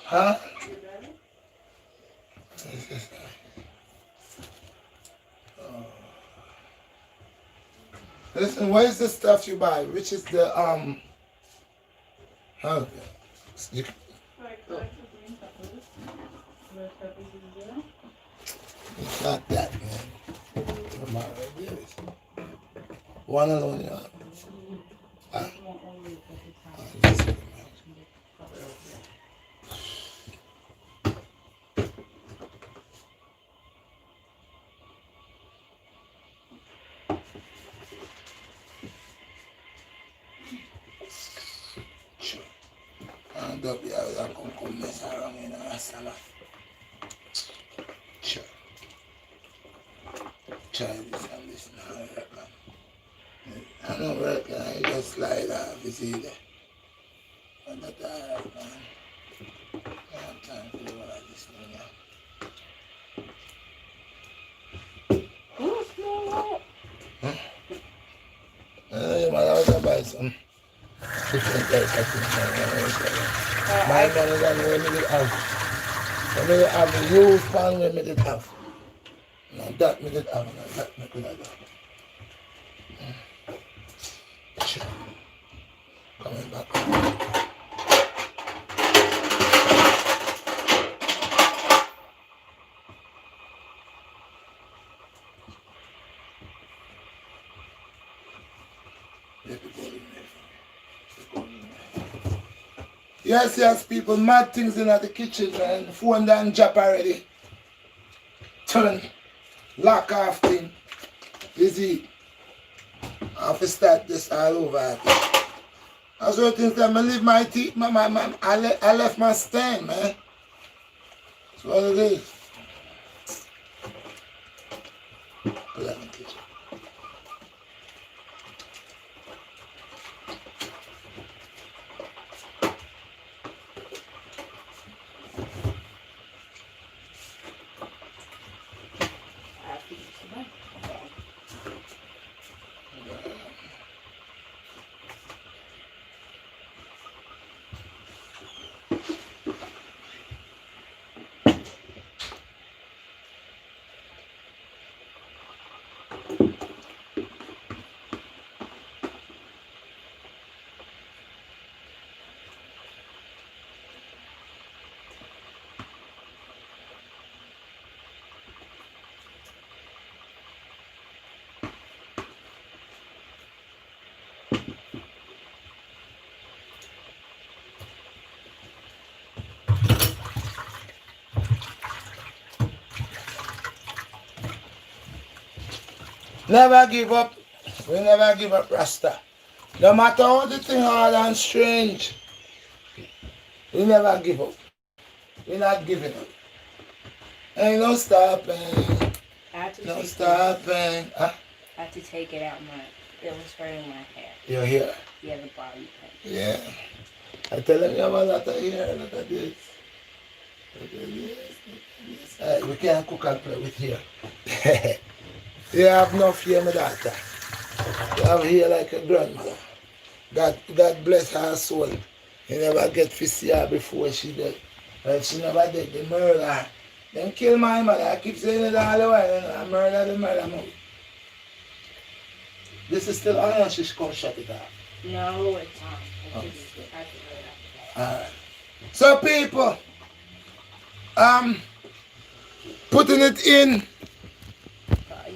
Huh? Listen, what is the stuff you buy? Which is the okay. You, it's not that, man. Come on, right there. One alone, yeah. Just a second, man. Sure. And up here, I come mess around in a salad. Sure. Try this and this now, I reckon. I don't reckon I just slide off, you see that. But that's alright, man. I have time to do all of this thing now. Ooh, smell Huh? I was to buy some different types of things. My money than remedy have. Remedy have used pan remedy have. Now that me did have, now that me could have done. Sure. Coming back. Yes, yes, people, mad things in the kitchen, man. The phone done drop already. Turn, lock off thing. You see, I have to start this all over again. I was waiting that I leave my teeth, I left my stand, man. That's what it is. Put that in the kitchen. Never give up. We never give up, Rasta. No matter how the thing hard and strange, we never give up. We're not giving up. Ain't no stopping. No stopping. Huh? I had to take it out. It was hurting my hair. Your hair? Yeah, the bottom. Yeah. I tell them you have a lot of hair. Look at this. Look at this. Look at this. We can't cook and play with hair. You have enough here, my daughter. You have hair like a grandmother. God bless her soul. You never get to see her before she dead. Well, she never did. They murder her. Them kill my mother. I keep saying it all the while. You know, I murder the mother mother. This is still on or she's going to shut it off? No, it's on. Alright. So people, putting it in.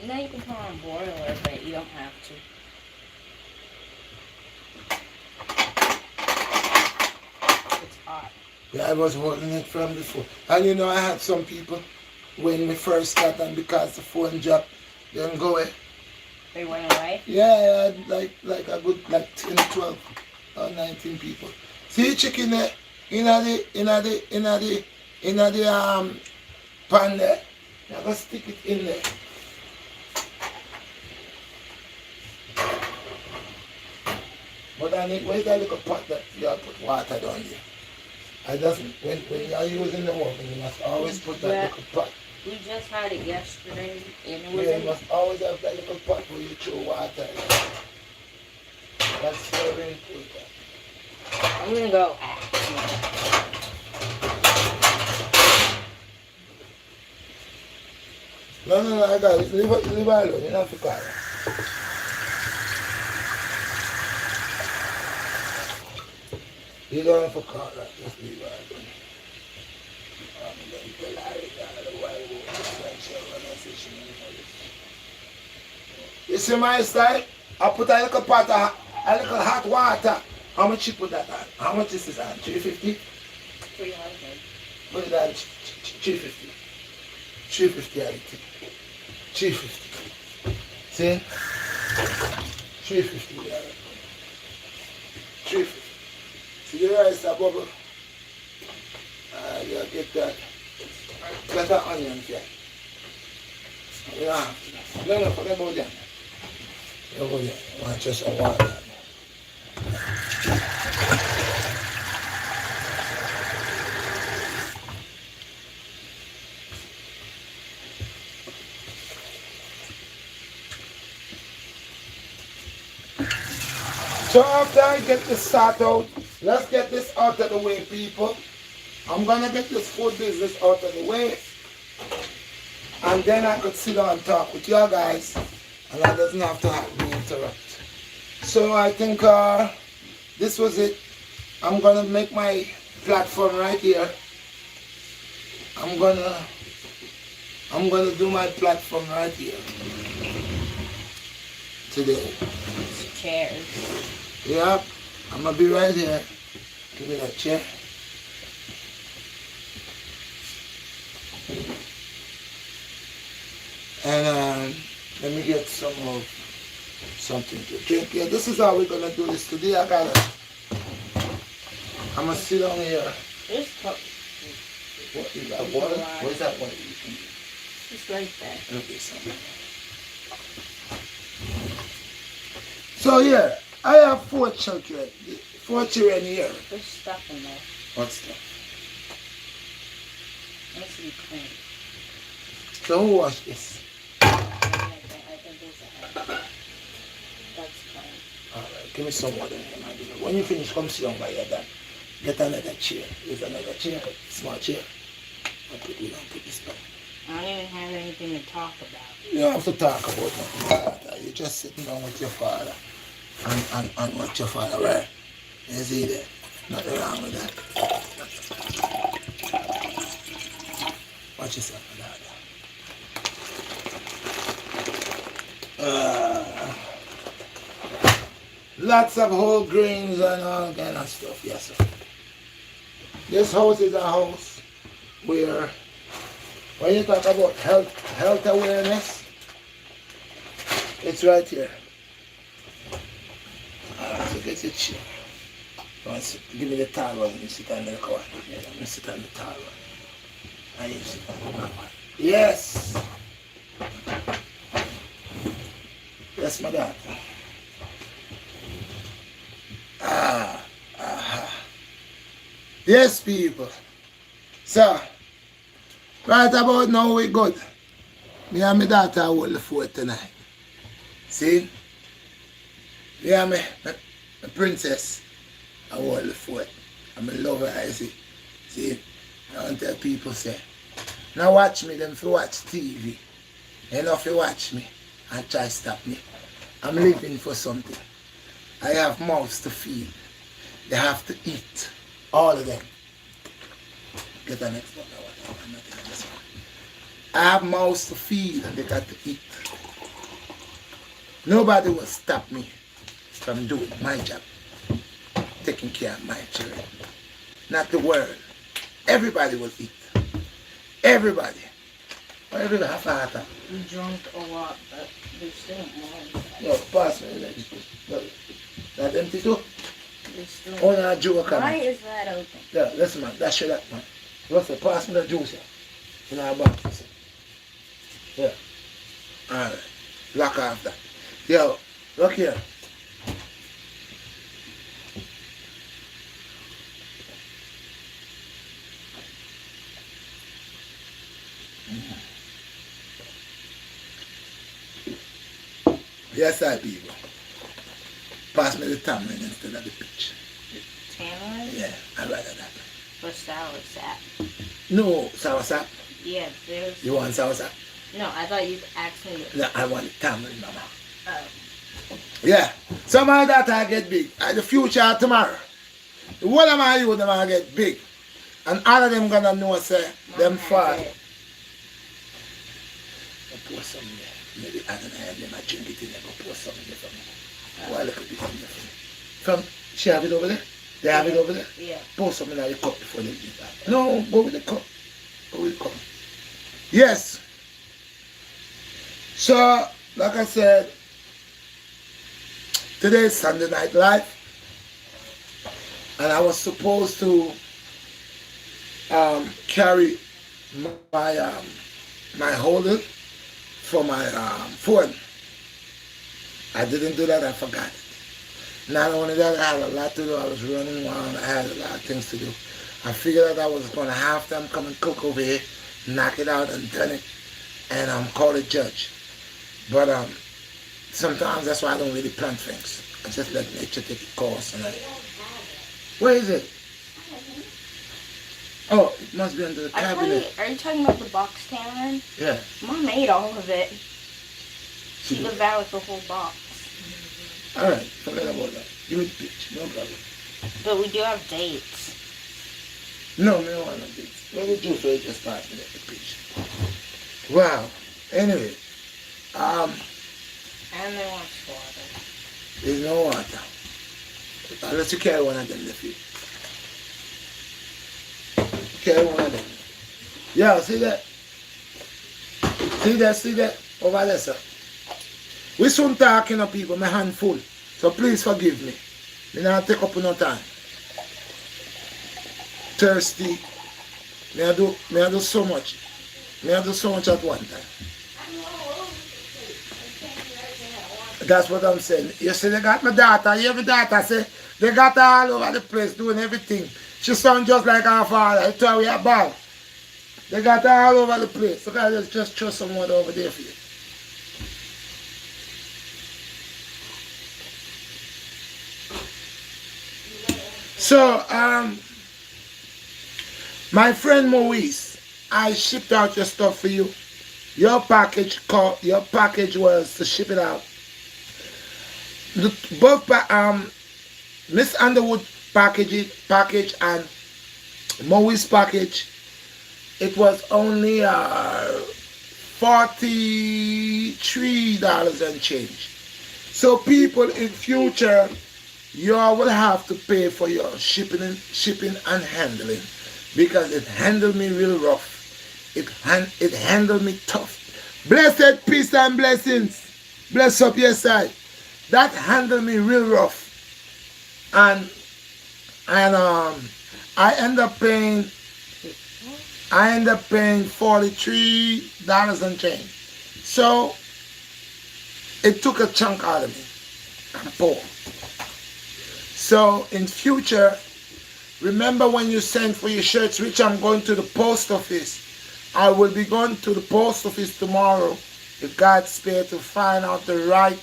You know you can put on boiler, but you don't have to. It's hot. Yeah, I was holding it from before. And you know, I had some people, when we first started, because the phone dropped, they didn't go away. They went away? Yeah, like a good 10, 12 or 19 people. See chicken there, in the pan there. You gotta stick it in there. But then where's that little pot that you have to put water down there? I just, when you're using the oven, you must always put that little pot. We just had it yesterday, and it was You must always have that little pot where you throw water in. That's very important. I'm gonna go. No, I got it. Leave her alone. You don't have to call her. You don't have to call her. Just leave her alone. I'm going to tell her why we You see my style? I put a little pot of a little hot water. How much you put that on? How much is this on? 350? 300. Put it on 350. 350 I think. 350. See? 350 yeah. 350. See the rice a bubble? You get that. Get that onion here. Yeah. No, forget about that. You go there. I want just a water. So after I get this sort out, let's get this out of the way, people. I'm gonna get this food business out of the way. And then I could sit down and talk with you guys. And I doesn't have to be interrupted. So I think this was it. I'm gonna make my platform right here. I'm gonna do my platform right here today. Chairs. Yep, I'm gonna be right here. Give me that chair. And let me get something to drink. Yeah, this is how we're gonna do this today. I'm gonna sit down here. This cup. What is that water? What is that water? Just like that. Okay, so yeah, I have 4 children. 4 children here. There's stuff in there. What stuff? Needs to be clean. So who washed this? I think that's clean. Alright, give me some water. When you finish, come sit down by your dad. Get another chair. There's another chair, small chair. I'll put this back. I don't even have anything to talk about. You don't have to talk about nothing. You're just sitting down with your father and watch your father, right? You see that? Nothing wrong with that. Watch yourself, my dad. Lots of whole grains and all kind of stuff, yes sir. This house is a house where when you talk about health awareness, it's right here. So get your chair. Give me the towel and you sit on the corner. Yeah, I'm gonna sit on the towel. And you sit on the corner. Yes! Yes, my dad. Yes, people. So, right about now we good. Me and my daughter hold the fort tonight. See? Me and my princess I hold the fort. I'm a lover, I see. See? I want to tell people say, now watch me, them if you watch TV. Enough you watch me and try to stop me. I'm living for something. I have mouths to feed. They have to eat. All of them. Get the next one. I'm not taking this one. I have mouths to feed and they got to eat. Nobody will stop me from doing my job. Taking care of my children. Not the world. Everybody will eat. Everybody. Everybody have a heart. We drunk a lot, but there's still more. No, pass me that empty too? There's still Oh, no, juice. Why is that open? Yeah, listen man, that's shit up man. Russell, pass me the juice here. In our box. Yeah. Alright. Lock off that. Yo, look here. Yes, I people. Pass me the tamarind instead of the peach. Tamarind? Yeah, I'd rather that. For sour sap. No, sour sap. Yeah, there's... You want sour sap? No, I thought you asked me. No, I want the tamarind, mama. Oh. Yeah. Some of that I get big. The future tomorrow. The whole of my youth them I get big. And all of them gonna know say them far. Pour some there. Maybe I don't have them. I drink it in there. Go pour some in there for me. Why look at this in there for me? From she have it over there? They have it over there? Yeah. Pour some in the cup before they eat that. No, go with the cup. Go with the cup. Yes. So, like I said, today is Sunday Night Live. And I was supposed to carry my holder for my phone. I didn't do that, I forgot it. Not only that, I had a lot to do. I was running around, I had a lot of things to do. I figured that I was going to have them come and cook over here, knock it out and done it, and call the judge. But sometimes that's why I don't really plan things. I just let nature take its course. And where is it? Oh, it must be under the cabinet. Are you talking about the box tamarind? Yeah. Mom ate all of it. She devoured the whole box. Alright, forget about that. Give me the peach, no problem. But we do have dates. No, we don't want no dates. Maybe juice will just start with the peach. Wow. Anyway, And they want water. there's no water. Unless you carry one of them in the field. Carry one of them. Yeah, see that? See that? Over there, sir. We soon talking to people, my hand full. So please forgive me. Me not take up no time. Thirsty. Me I do so much. Me I do so much at one time. That's what I'm saying. You see, they got my daughter. You hear my daughter say, they got her all over the place doing everything. She sounds just like her father. I tell you, bad. They got her all over the place. Look, I just throw some water over there for you. So, my friend Maurice, I shipped out your stuff for you. Your package was to ship it out. Both Miss Underwood package and Maurice package, it was only $43 and change. So people in future, you will have to pay for your shipping and handling, because it handled me real rough. It handled me tough. Blessed peace and blessings. Bless up your side. That handled me real rough. And I end up paying $43 and change. So it took a chunk out of me. I'm poor. So in future, remember when you send for your shirts, which I'm going to the post office. I will be going to the post office tomorrow, if God's spare, to find out the right,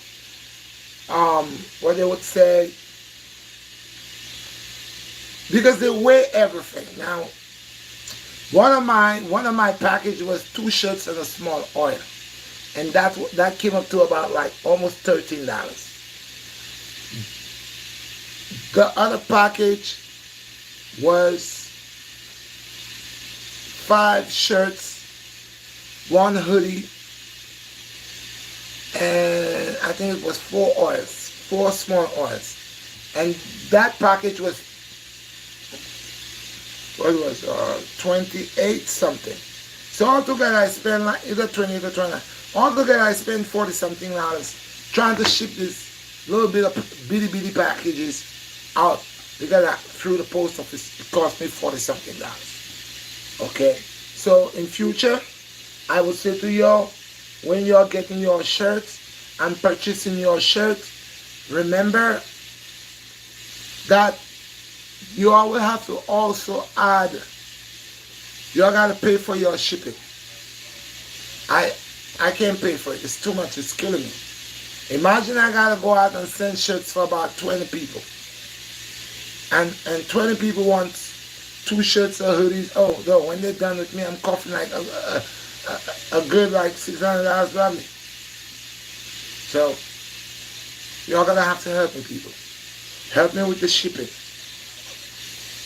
what they would say, because they weigh everything. Now, one of my package was 2 shirts and a small oil, and that came up to about like almost $13. The other package was 5 shirts, 1 hoodie, and I think it was 4 small oils. And that package was, 28 something. So altogether I spent like either 28 or 29. Altogether I spent $40 something trying to ship this little bit of bitty packages out, because through the post office it cost me $40 something. Okay, so in future I would say to you, when you're getting your shirts and purchasing your shirts, remember that you will have to also add, you gotta pay for your shipping. I can't pay for it. It's too much. It's killing me. Imagine I gotta go out and send shirts for about 20 people, and 20 people want 2 shirts or hoodies. Oh no! When they're done with me, I'm coughing like a good like $600 probably. So y'all gonna have to help me, people. Help me with the shipping.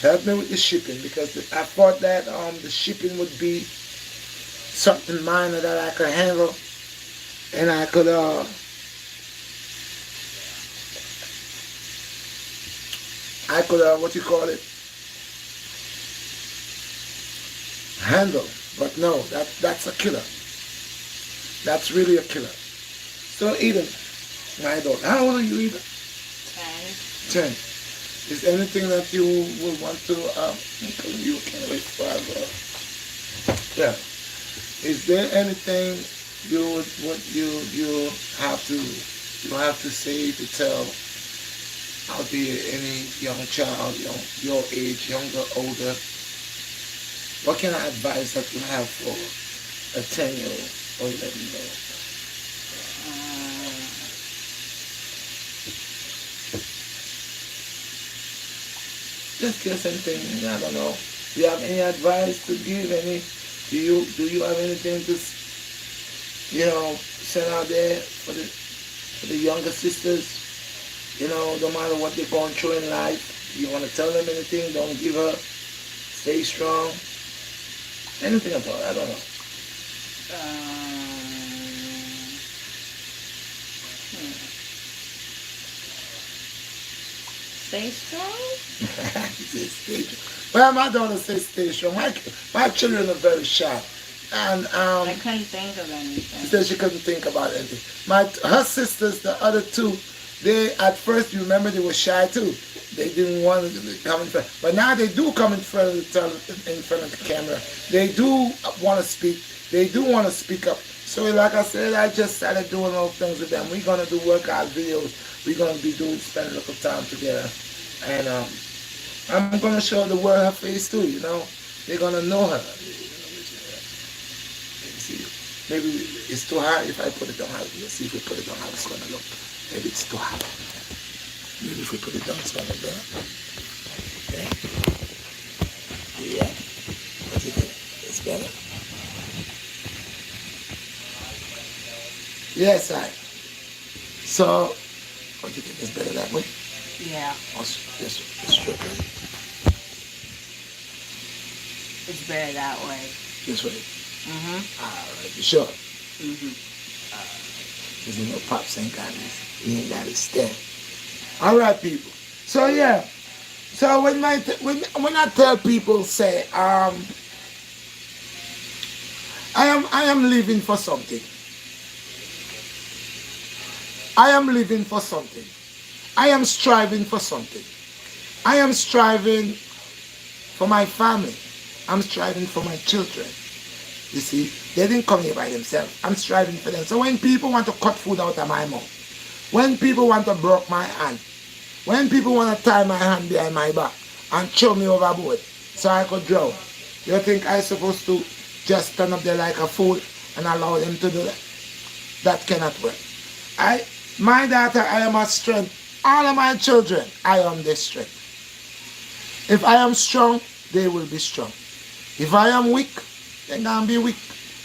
Help me with the shipping because I thought that the shipping would be something minor that I could handle and I could what you call it, handle. But no, that's a killer. That's really a killer. So Eden, my daughter, how old are you, Eden? 10. 10. Is anything that you would want to you can't wait for yeah. Is there anything you have to say to tell out there any young child, your age, younger, older? What kind of advice that you have for a 10-year-old or 11-year-old? Just guess anything. I don't know. Do you have any advice to give? Do you have anything to send out there for the younger sisters? No matter what they're going through in life, you want to tell them anything? Don't give up. Stay strong. Anything at all? I don't know. Stay strong? Stay strong. Well, my daughter says stay strong. My children are very sharp. And I couldn't think of anything. She said she couldn't think about anything. Her sisters, the other two, they at first, you remember, they were shy too. They didn't want to come in front. But now they do come in front of the camera. They do want to speak. They do want to speak up. So like I said, I just started doing little things with them. We're going to do workout videos. We're going to be spend a little time together. And I'm going to show the world her face too, They're going to know her. See, maybe it's too high if I put it down. Let's see if we put it down how it's going to look. Maybe it's too high. Maybe if we put it down, it's going to look. Okay. Yeah. What do you think? It's better? Yes, So, what do you think? It's better that way? Yeah. It's straight. It's better that way. This way? Mm-hmm. All right, you sure? Mm-hmm. Because Pops ain't got this. He ain't got his stand. All right, people. So, yeah. So, when I tell people, say, I am living for something. I am living for something. I am striving for something. I am striving for my family. I'm striving for my children. You see, they didn't come here by themselves. I'm striving for them. So when people want to cut food out of my mouth, when people want to break my hand, when people want to tie my hand behind my back and throw me overboard so I could drown, you think I'm supposed to just stand up there like a fool and allow them to do that? That cannot work. My daughter, I am a strength. All of my children, I am their strength. If I am strong, they will be strong. If I am weak, they're going to be weak.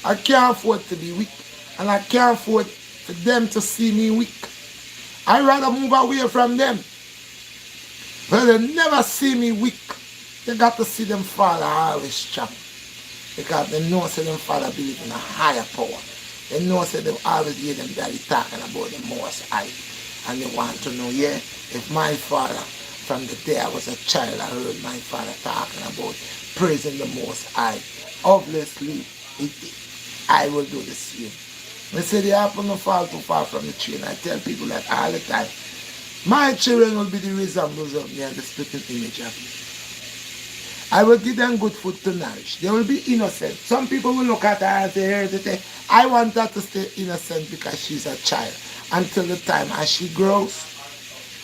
I can't afford to be weak. And I can't afford for them to see me weak. I'd rather move away from them. But they never see me weak. They got to see them father always strong. Because they know that them father believe in a higher power. They know that they always hear them daddy talking about the Most High. And they want to know, yeah, if my father, from the day I was a child, I heard my father talking about praising the Most High. Obviously, I will do the same. They say the apple don't fall too far from the tree, and I tell people that all the time. My children will be the resemblance of me and the splitting image of me. I will give them good food to nourish. They will be innocent. Some people will look at her and say, I want her to stay innocent because she's a child until the time as she grows.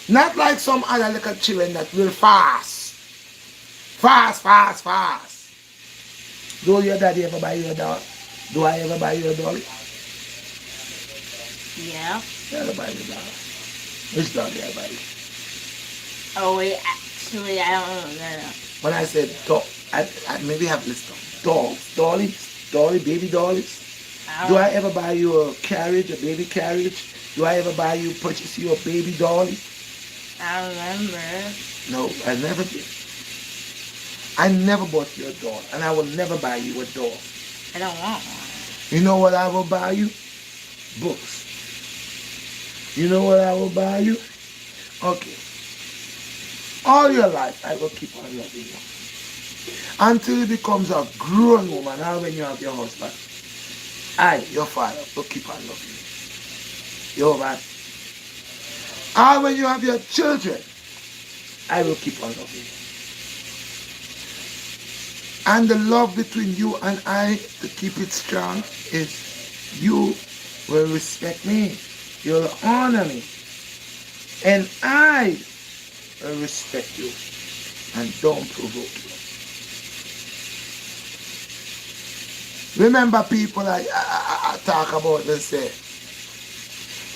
Not like some other little children that will fast. Fast. Do your daddy ever buy you a doll? Do I ever buy you a doll? Yeah. I ever buy you a doll? Which doll did I buy you? Oh, wait, actually, I don't know. When I said dog, I maybe have this doll. Dogs, dollies. Dolly, baby dollies? Do I ever buy you a carriage, a baby carriage? Do I ever purchase you a baby dolly? I remember. No, I never did. I never bought you a doll, and I will never buy you a doll. I don't want one. You know what I will buy you? Books. You know what I will buy you? Okay. All your life, I will keep on loving you. Until you becomes a grown woman, or when you have your husband, I, your father, will keep on loving you. You know, man? Or when you have your children, I will keep on loving you. And the love between you and I, to keep it strong, is you will respect me. You'll honor me. And I will respect you and don't provoke you. Remember, people, I talk about this, say,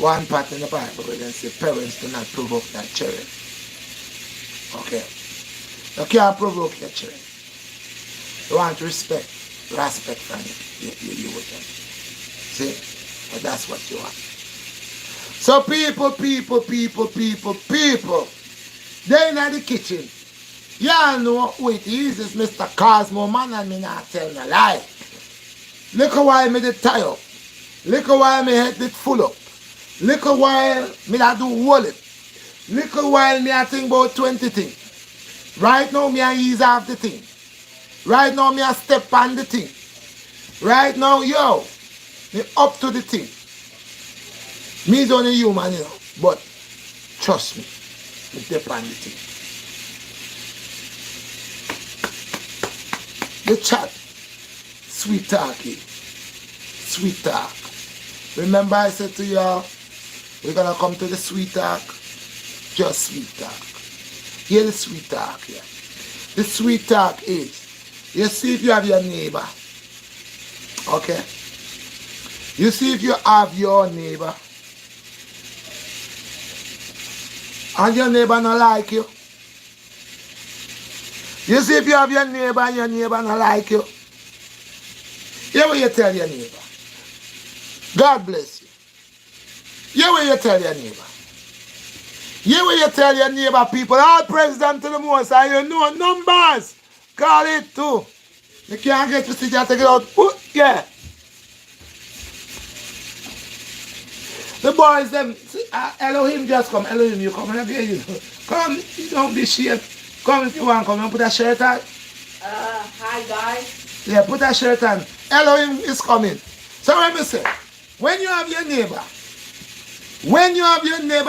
one part in the Bible where they say parents do not provoke their children. Okay? You can't provoke your children. You want respect from you with them. See? But that's what you want. So people, they in the kitchen. Y'all know who it is Mr. Cosmo man, and me not tell no lie. Look a while me did tie up. Look a while me head did full up. Look a while me da do wallet. Look a while me I think about 20 things. Right now me I ease off the thing. Right now me I step on the thing. Right now, yo, me up to the thing. Me is only human, you know, but trust me, me step on the thing. The chat, sweet talking, sweet talk. Remember I said to y'all, we're gonna come to the sweet talk, just sweet talk. Hear the sweet talk here. The sweet talk is, you see if you have your neighbor, okay? You see if you have your neighbor, and your neighbor not like you. You see if you have your neighbor and your neighbor not like you. Hear what you tell your neighbor. God bless you. Hear what you tell your neighbor. Hear what you tell your neighbor, people. All president to the most, and you know numbers. Call it too. You can't get to see that, take it out. Ooh, yeah. The boys, them, Elohim just come. Elohim, you come. Come, don't be ashamed. Come if you want, come and put a shirt on. Hi guys. Yeah, put a shirt on. Elohim is coming. So let me say, when you have your neighbor,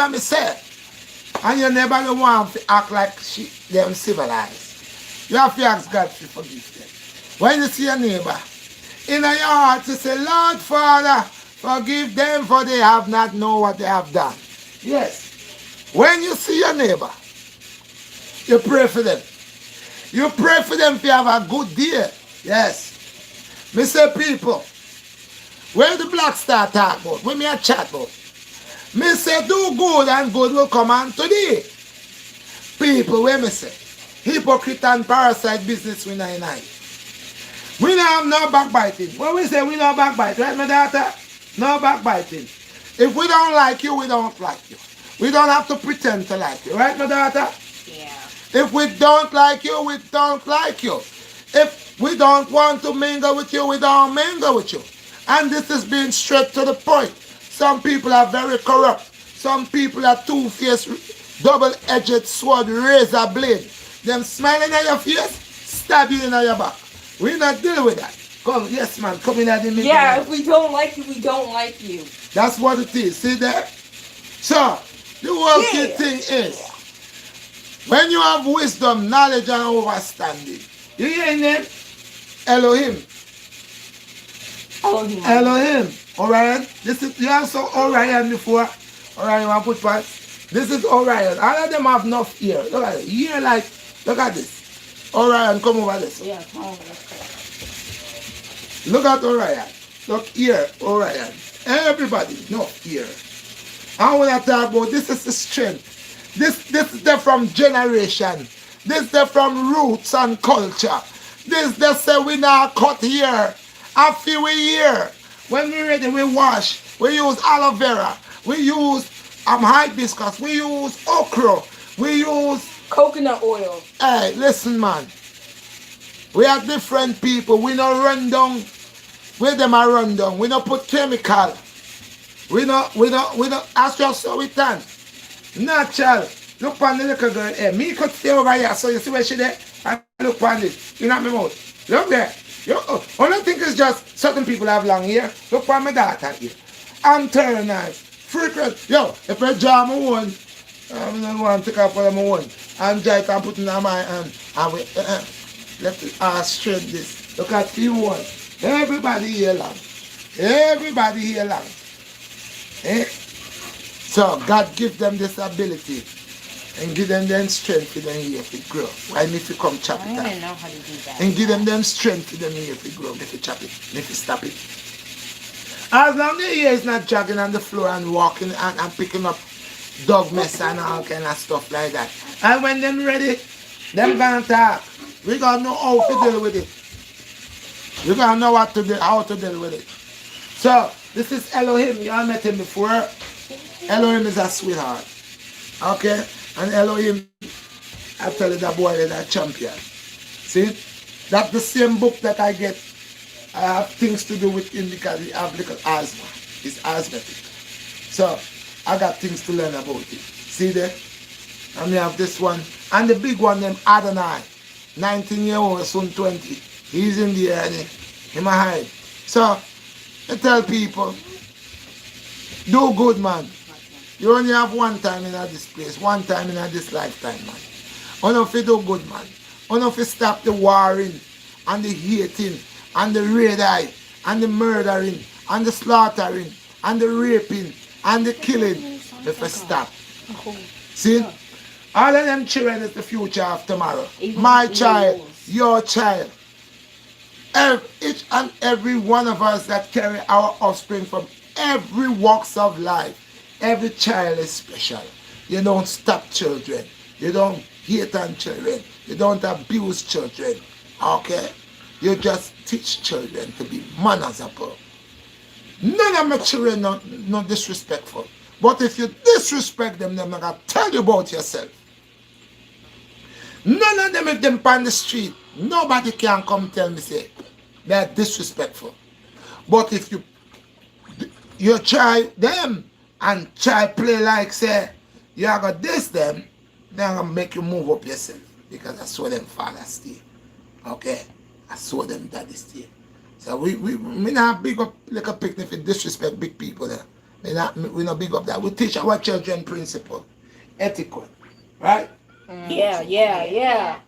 me say, and your neighbor don't want to act like them civilized, you have to ask God to forgive them. When you see your neighbor, in your heart you say, Lord Father, forgive them for they have not known what they have done. Yes. When you see your neighbor, you pray for them. You pray for them if you have a good day. Yes. Me say people, where the BlackStar talk about, when me a chat about, me say do good and good will come on today. People, where me say, hypocrite and parasite business we not in. We don't have no backbiting. When we say we don't backbite, right my daughter? No backbiting. If we don't like you, we don't like you. We don't have to pretend to like you, right my daughter? Yeah. If we don't like you, we don't like you. If we don't want to mingle with you, we don't mingle with you. And this is being straight to the point. Some people are very corrupt. Some people are two-faced, double-edged sword, razor blade. Them smiling at your face, stab you in your back. We not deal with that. Come, yes man, come in at the middle. Yeah, if we don't like you, we don't like you. That's what it is. See there? So, the whole key thing is, when you have wisdom, knowledge, and understanding, you hear them? Elohim. Elohim. Elohim. Orion. This is, you have saw Orion before. Orion, you want to put parts? This is Orion. All of them have enough ear. Look at it. Ear like, look at this. Orion, come over this. Yeah, come over this. Look at Orion. Look here, Orion. Everybody, no here. I want to talk about this is the strength. This is the from generation. This is the from roots and culture. This they say we now cut here After we here, when we ready, we wash. We use aloe vera. We use hibiscus. We use okra. We use... Coconut oil. Hey, listen, man. We are different people. We don't run down where them are run down. We don't put chemical. We don't ask just so we done. Natural. Look on the little girl here. Me could stay over here. So you see where she there? And look on it. You know my mouth. Look there. Only thing is just certain people have long hair. Look on my daughter here. I'm turning nice. Frequent. Yo, if I draw my one, I'm not going to take off all my one. And Jai can put in my hand. And we let the straight this. Look at the one. Everybody here long. Everybody here long. Eh? So God give them this ability and give them strength for them here to grow. I need to come chop it I don't out. even know how to do that. And give them strength for them here to grow. If you chop it, if you stop it. As long as the hair is not dragging on the floor and walking and picking up dog mess and all kind of stuff like that. And when them ready, them gonna talk. We gonna know how to deal with it. We gonna know what to do, how to deal with it. So this is Elohim. You all met him before. Elohim is a sweetheart. Okay? And Elohim, I tell you, that boy is a champion. See? That's the same book that I get. I have things to do with him because he have little asthma. He's asthmatic. So I got things to learn about it. See there? And we have this one. And the big one, them Adonai. 19-year-old, soon 20. He's in the air, in my hide. So I tell people, do good, man. You only have one time in this place, one time in this lifetime, man. Only if you do good, man. Only if you stop the warring and the hating and the raiding and the murdering and the slaughtering and the raping and the killing. If you stop. See? All of them children is the future of tomorrow. My child, your child. Each and every one of us that carry our offspring from every walks of life. Every child is special. You don't stop children. You don't hate on children. You don't abuse children. Okay? You just teach children to be manners above. None of my children not disrespectful. But if you disrespect them, they're not going to tell you about yourself. None of them, if them on the street, nobody can come tell me, say, they're disrespectful. But if you try them and try play like, say, you are going to diss them, they're going to make you move up yourself. Because I saw them father stay. Okay? I saw them daddy stay. So we not big up like a picnic for disrespect big people there. We not big up that. We teach our children principle, etiquette, right? Yeah.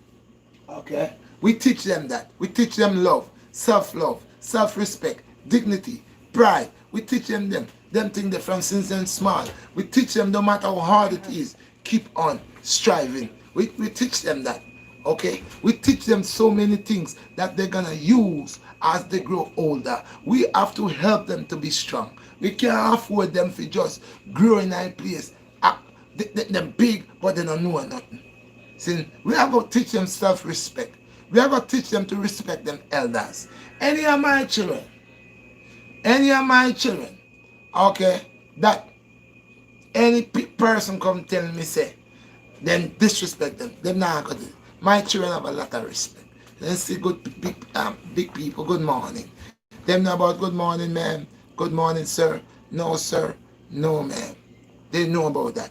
Okay? We teach them that. We teach them love, self-love, self-respect, dignity, pride. We teach them things that from since and small. We teach them no matter how hard it is, keep on striving. We teach them that. Okay? We teach them so many things that they're gonna use as they grow older. We have to help them to be strong. We can't afford them to just grow in a place. They're big, but they don't know nothing. See, we have to teach them self-respect. We have to teach them to respect them elders. Any of my children, okay, that any person come tell me, say, then disrespect them. They're not going to do it. My children have a lot of respect. They see good big people, good morning. Them know about good morning, ma'am, good morning, sir, no, ma'am. They know about that.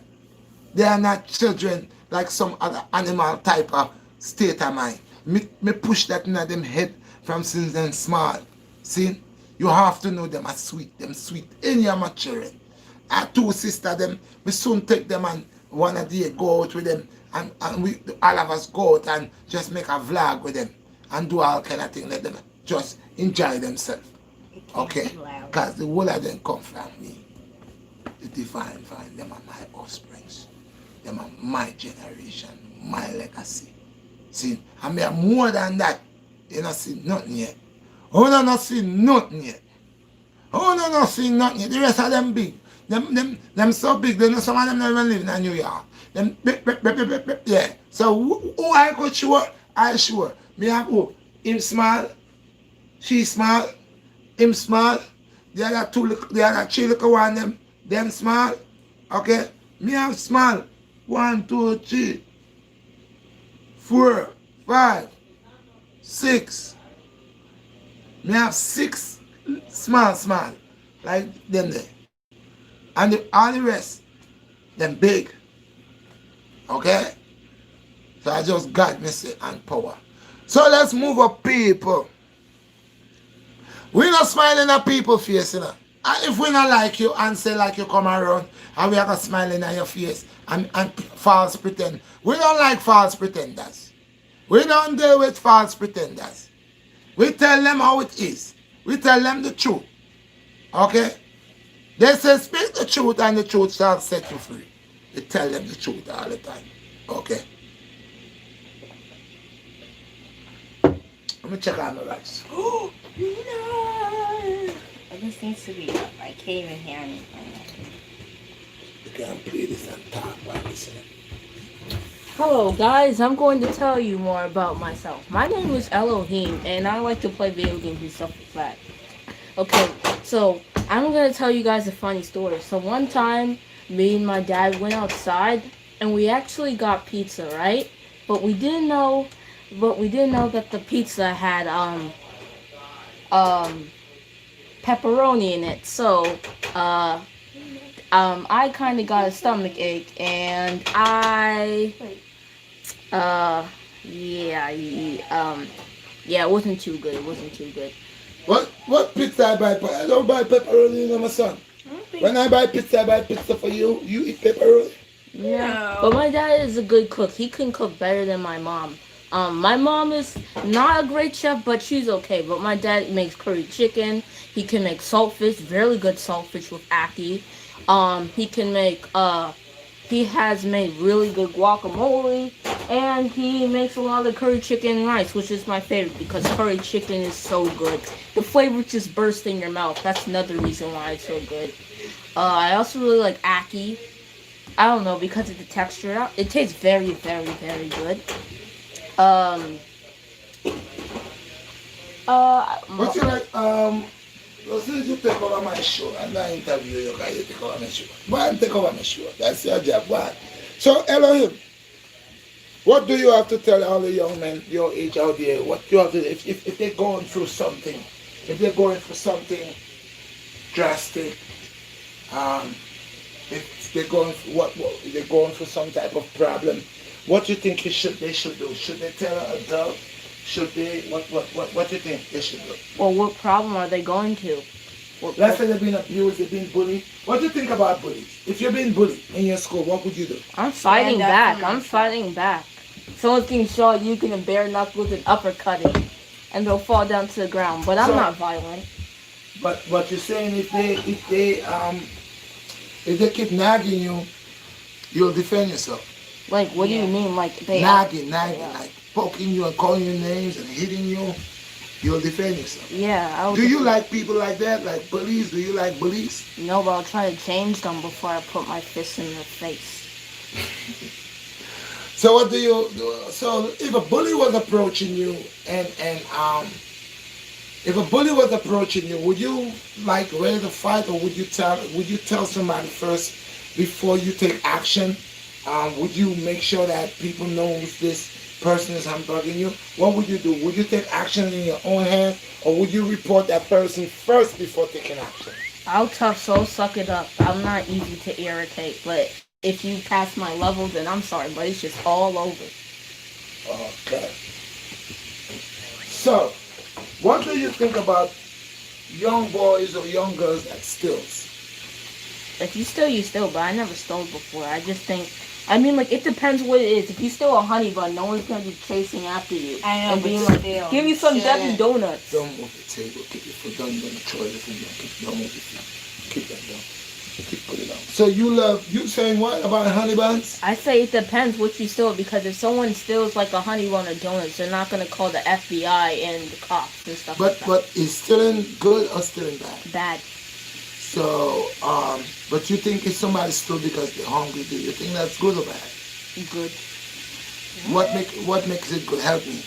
They are not children like some other animal type of state of mind. Me push that in them head from since then small. See? You have to know them are sweet. Them sweet. Any of my children. I two sisters, them, we soon take them and one a day go out with them. And we all of us go out and just make a vlog with them. And do all kind of things. Let them just enjoy themselves. Okay? Because the whole of them come from me. The divine vine. Them are my offsprings. Them are my generation. My legacy. See? And me are more than that. You don't see nothing yet. Oh, no, not see nothing yet. Oh, no, not see nothing yet. The rest of them big. Them so big, they know some of them not even live in New York. Them, yeah. So, who I go sure? I sure. Me have who? Him small, she small, him small. The other three little one them small. Okay? Me have small. 1, 2, 3, 4, 5, 6. Me have 6 small. Like them there. And all the rest, them big. Okay? So I just got mercy and power. So let's move up, people. We not smiling at people face, you know. And if we not like you and say like you come around and we are smiling at your face and false pretend. We don't like false pretenders. We don't deal with false pretenders. We tell them how it is. We tell them the truth. Okay? They say speak the truth and the truth shall set you free. We tell them the truth all the time. Okay? Let me check out my rights. No. It just needs to be up. I can't even hear anything. You can't play this and talk while listening. Hello guys, I'm going to tell you more about myself. My name is Elohim and I like to play video games and stuff like that. Okay, so I'm going to tell you guys a funny story. So one time, me and my dad went outside and we actually got pizza, right? But we didn't know that the pizza had pepperoni in it. So I kind of got a stomach ache, and it wasn't too good. It wasn't too good. What pizza I buy? I don't buy pepperoni, my son. When I buy pizza for you, you eat pepperoni. Yeah, but my dad is a good cook. He can cook better than my mom. My mom is not a great chef, but she's okay. But my dad makes curry chicken. He can make saltfish, very good saltfish with ackee. He can make, he has made really good guacamole. And he makes a lot of curry chicken and rice, which is my favorite because curry chicken is so good. The flavor just bursts in your mouth. That's another reason why it's so good. I also really like ackee. I don't know, because of the texture. It tastes very, very, very good. What you like, since you take over my show, and I interview you guys, you take over my show. Why take over my show? That's your job. Why? So, Elohim, what do you have to tell all the young men your age out there? What you have to, if they're going through something, drastic, if they're going if they're going through some type of problem, what do you think they should do? Should they tell an adult? Should they what do you think they should do? Well, what problem are they going to? Let's say they've been abused, they've been bullied. What do you think about bullies? If you're being bullied in your school, what would you do? I'm fighting back. I'm fighting back. Someone's getting shot, you can bare knuckles and uppercut it, and they'll fall down to the ground. But I'm not violent. But what you're saying, if they keep nagging you, you'll defend yourself. Like, what do you mean? Like they nagging, like poking you and calling you names and hitting you, you'll defend yourself. Yeah. Do you like people like that, like bullies? Do you like bullies? No, but I'll try to change them before I put my fist in their face. So what do you do? So if a bully was approaching you if a bully was approaching you, would you like ready to fight, or would you tell somebody first before you take action? Would you make sure that people know this person is bugging you? What would you do? Would you take action in your own hands, or would you report that person first before taking action? I'll suck it up. I'm not easy to irritate, but if you pass my level, then I'm sorry, but it's just all over. Okay. So, what do you think about young boys or young girls that steals? If you steal, you steal, but I never stole before. I just think, it depends what it is. If you steal a honey bun, no one's going to be chasing after you. I know, and being like, give me some Debbie Donuts. Don't move the table. Keep your foot down. You're going to throw everything down. Don't move it. Keep that down. Keep putting it down. So you saying what about honey buns? I say it depends what you steal, because if someone steals like a honey bun or donuts, they're not going to call the FBI and the cops and stuff like that. But is stealing good or stealing bad? Bad. So, but you think if somebody stole because they're hungry, do you think that's good or bad? Good. What makes it good? Help me.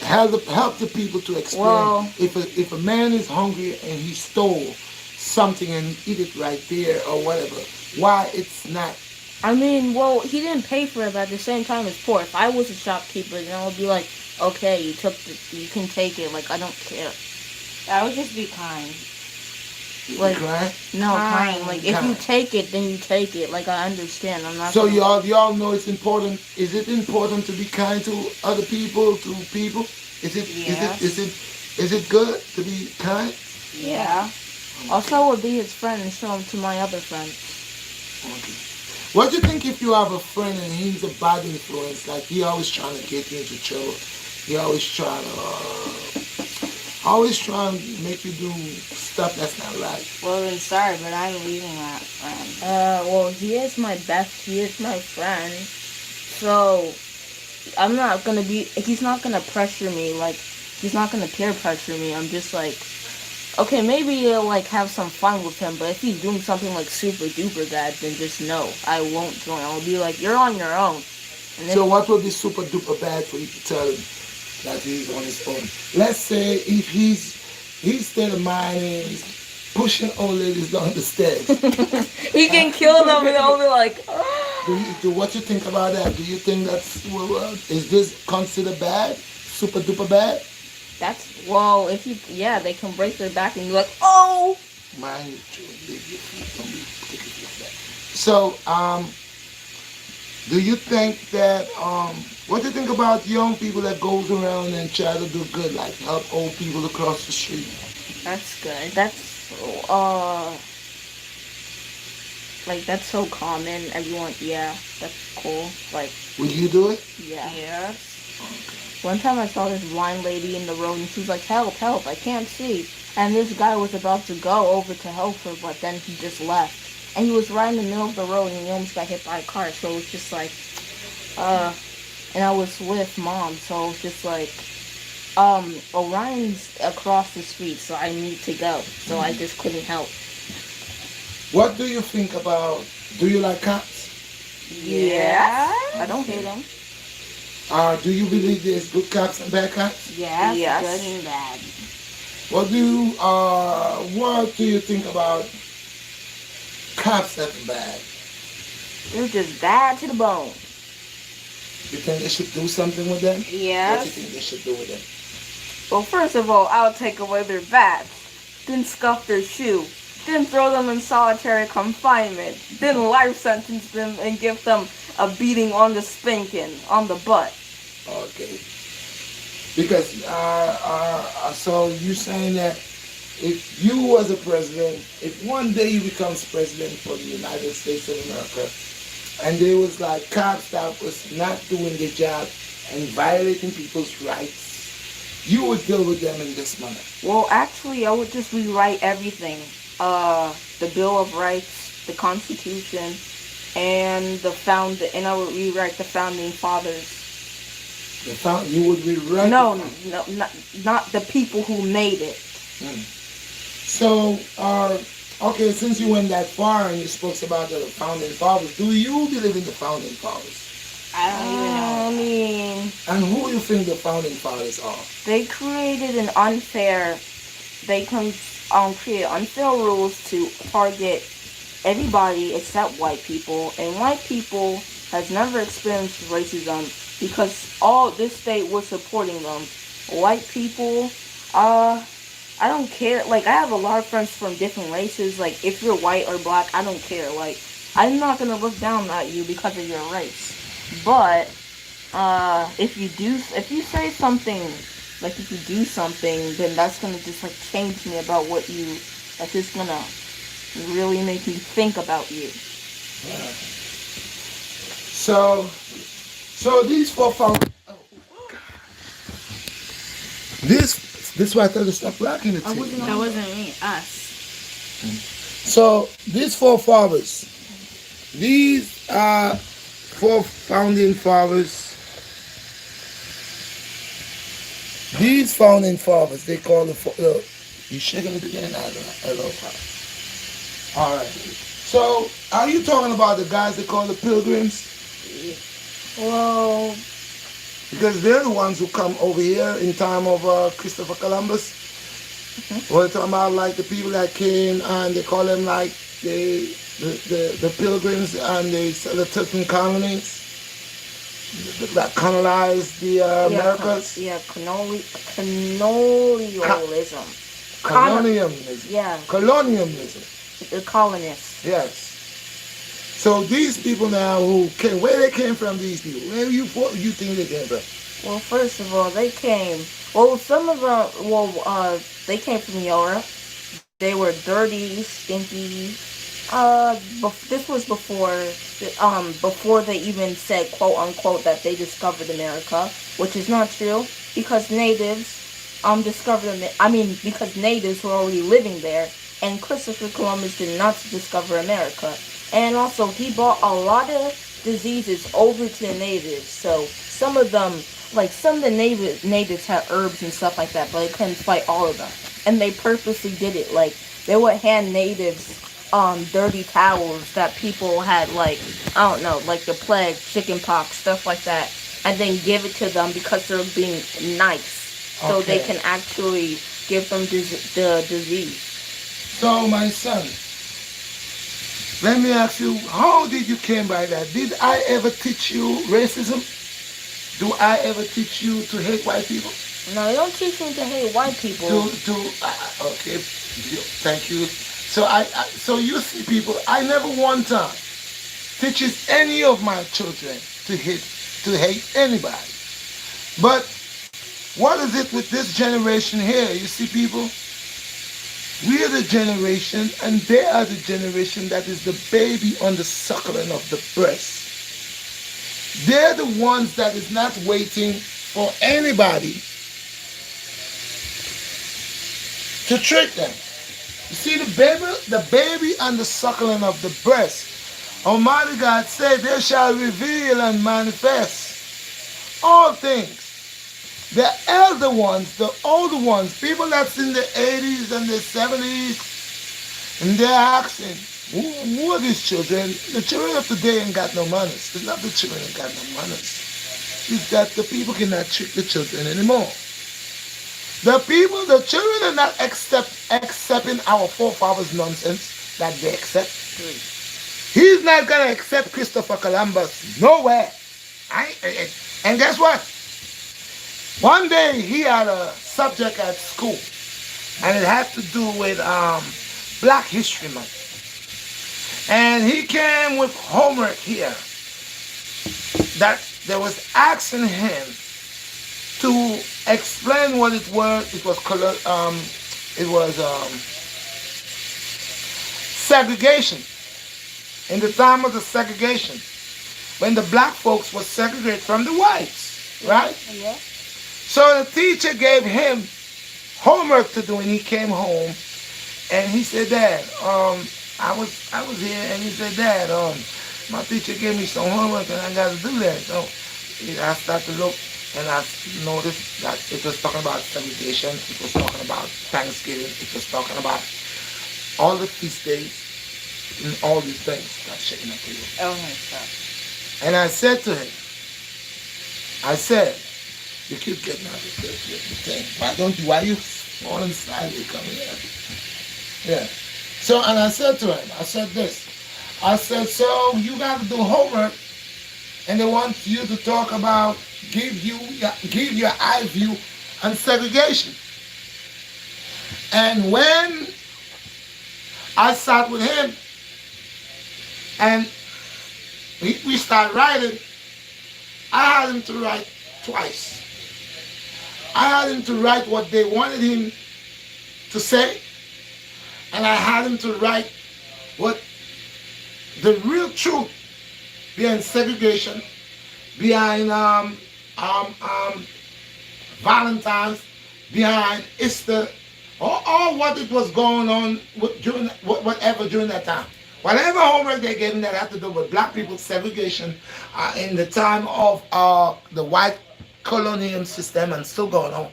help the people to explain. Well- If a man is hungry and he stole something and eat it right there or whatever, why it's not? I mean, well, he didn't pay for it, but at the same time, it's poor. If I was a shopkeeper, then I would be like, okay, you can take it. Like, I don't care. I would just be kind. Like, Right? no, kind. Like, if you Kind. take it, then you take it. Like, I understand. I'm not. So gonna- y'all know it's important. Is it important to be kind to other people, to people? Yes. Is it good to be kind? Yeah. Also, I would be his friend and show him to my other friends. Okay. What do you think if you have a friend and he's a bad influence, like he always trying to get you into trouble, he always trying to make you do stuff that's not right. Well, then sorry, but I'm leaving that friend. Well, he is my friend. So, I'm not gonna he's not gonna pressure me, like, he's not gonna peer pressure me. I'm just like, okay, maybe you'll, like, have some fun with him, but if he's doing something, like, super duper bad, then just no, I won't join. I'll be like, you're on your own. And So what would be super duper bad for you to tell him that he's on his own? Let's say if he's state of mind and he's pushing old ladies down the stairs. he can kill them and I'll be like, What you think about that? Do you think is this considered bad? Super duper bad? well, they can break their back and be like, oh! Mind you, leave your feet, don't be ridiculous like that. So, do you think that, what do you think about young people that goes around and try to do good, like help old people across the street? That's good. That's so common. Everyone, yeah, that's cool. Like, Would you do it? yeah. Yes. One time I saw this blind lady in the road and she was like, help, help, I can't see. And this guy was about to go over to help her, but then he just left. And he was right in the middle of the road and he almost got hit by a car. So it was just like, and I was with mom, so it was just like, Orion's across the street, so I need to go. So I just couldn't help. What do you think about, do you like cops? Yeah. I don't hate them. Do you believe there's good cops and bad cops? Yes. Yes. Good and bad. What do you think about cops that are bad? They're just bad to the bone. You think they should do something with them? What do you Yes. think they should do with them? Well, first of all, I'll take away their bats, then scuff their shoe, then throw them in solitary confinement, then life sentence them and give them a beating on the spanking, on the butt. Okay. Because, so you saying that if you was a president, if one day you becomes president for the United States of America, and there was like cops that was not doing their job and violating people's rights, you would deal with them in this manner. Well, actually, I would just rewrite everything. The Bill of Rights, the Constitution, and I would rewrite the Founding Fathers. You would rewrite. No, not the people who made it. So, okay, since you went that far and you spoke about the Founding Fathers, do you believe in the Founding Fathers? I don't even know. I mean, And who do you think the Founding Fathers are? they created create unfair rules to target everybody except white people, and white people has never experienced racism because all this state was supporting them. White people, I don't care. Like, I have a lot of friends from different races. Like, if you're white or black, I don't care. Like, I'm not gonna look down at you because of your race. But if you say something, like, if you do something, then that's gonna just, like, change me about what you. That's just gonna really make me think about you. So these four founders. Oh, God. This why I tell you to stop blocking the tape. That wasn't me. Us. So these four fathers, these are four founding fathers. These founding fathers, they call you shaking it again? I love how. All right. So are you talking about the guys they call the Pilgrims? Well, because they're the ones who come over here in time of Christopher Columbus. We're talking about like the people that came and they call them like the pilgrims and the 13 colonies that colonized the Americas. Yeah, colonialism. Colonialism. Yeah, Colonialism. the colonists. Yes. So these people now who came, where they came from? These people, what you think they came from? Well, first of all, they came. Well, some of them. They came from Europe. They were dirty, stinky. This was before they even said quote unquote that they discovered America, which is not true because natives because natives were already living there, and Christopher Columbus did not discover America. And also, he brought a lot of diseases over to the natives. So some of them, like some of the natives had herbs and stuff like that, but they couldn't fight all of them. And they purposely did it. Like they would hand natives dirty towels that people had, like I don't know, like the plague, chicken pox, stuff like that, and then give it to them because they're being nice, so they can actually give them the disease. So my son, let me ask you, how did you came by that? Did I ever teach you racism? Do I ever teach you to hate white people? No, they don't teach me to hate white people. Okay, thank you. So you see, people, I never one time teaches any of my children to hate anybody. But what is it with this generation here? You see, people, we are the generation, and they are the generation that is the baby on the suckling of the breast. They're the ones that is not waiting for anybody to trick them. You see, the baby and the suckling of the breast. Almighty God said, they shall reveal and manifest all things. The elder ones, the older ones, people that's in the 80s and the 70s, and they're asking, who are these children? The children of today ain't got no manners. It's not the children ain't got no manners. It's that the people cannot trick the children anymore. The children are not accepting our forefathers' nonsense that they accept. He's not going to accept Christopher Columbus nowhere. And guess what? One day he had a subject at school, and it had to do with Black History Month. And he came with homework here that they was asking him to explain what it was. It was segregation. In the time of the segregation, when the black folks were segregated from the whites, right? Yeah. So the teacher gave him homework to do, and he came home, and he said, "Dad, I was here," and he said, "Dad, my teacher gave me some homework, and I got to do that." So I started to look, and I noticed that it was talking about segregation. It was talking about Thanksgiving. It was talking about all the feast days and all these things. That's shaking up to you. Oh my God. And I said to him, "You keep getting out of this thing. Why you falling slightly coming here?" Yeah. So, and I said to him, I said, "So you got to do homework, and they want you to talk about, give your eye view on segregation." And when I sat with him, and we started writing, I had him to write twice. I had him to write what they wanted him to say, and I had him to write what the real truth behind segregation, behind Valentine's, behind Easter, or what it was going on during that time. Whatever homework they gave him that had to do with black people's segregation in the time of the white colonial system and still going on.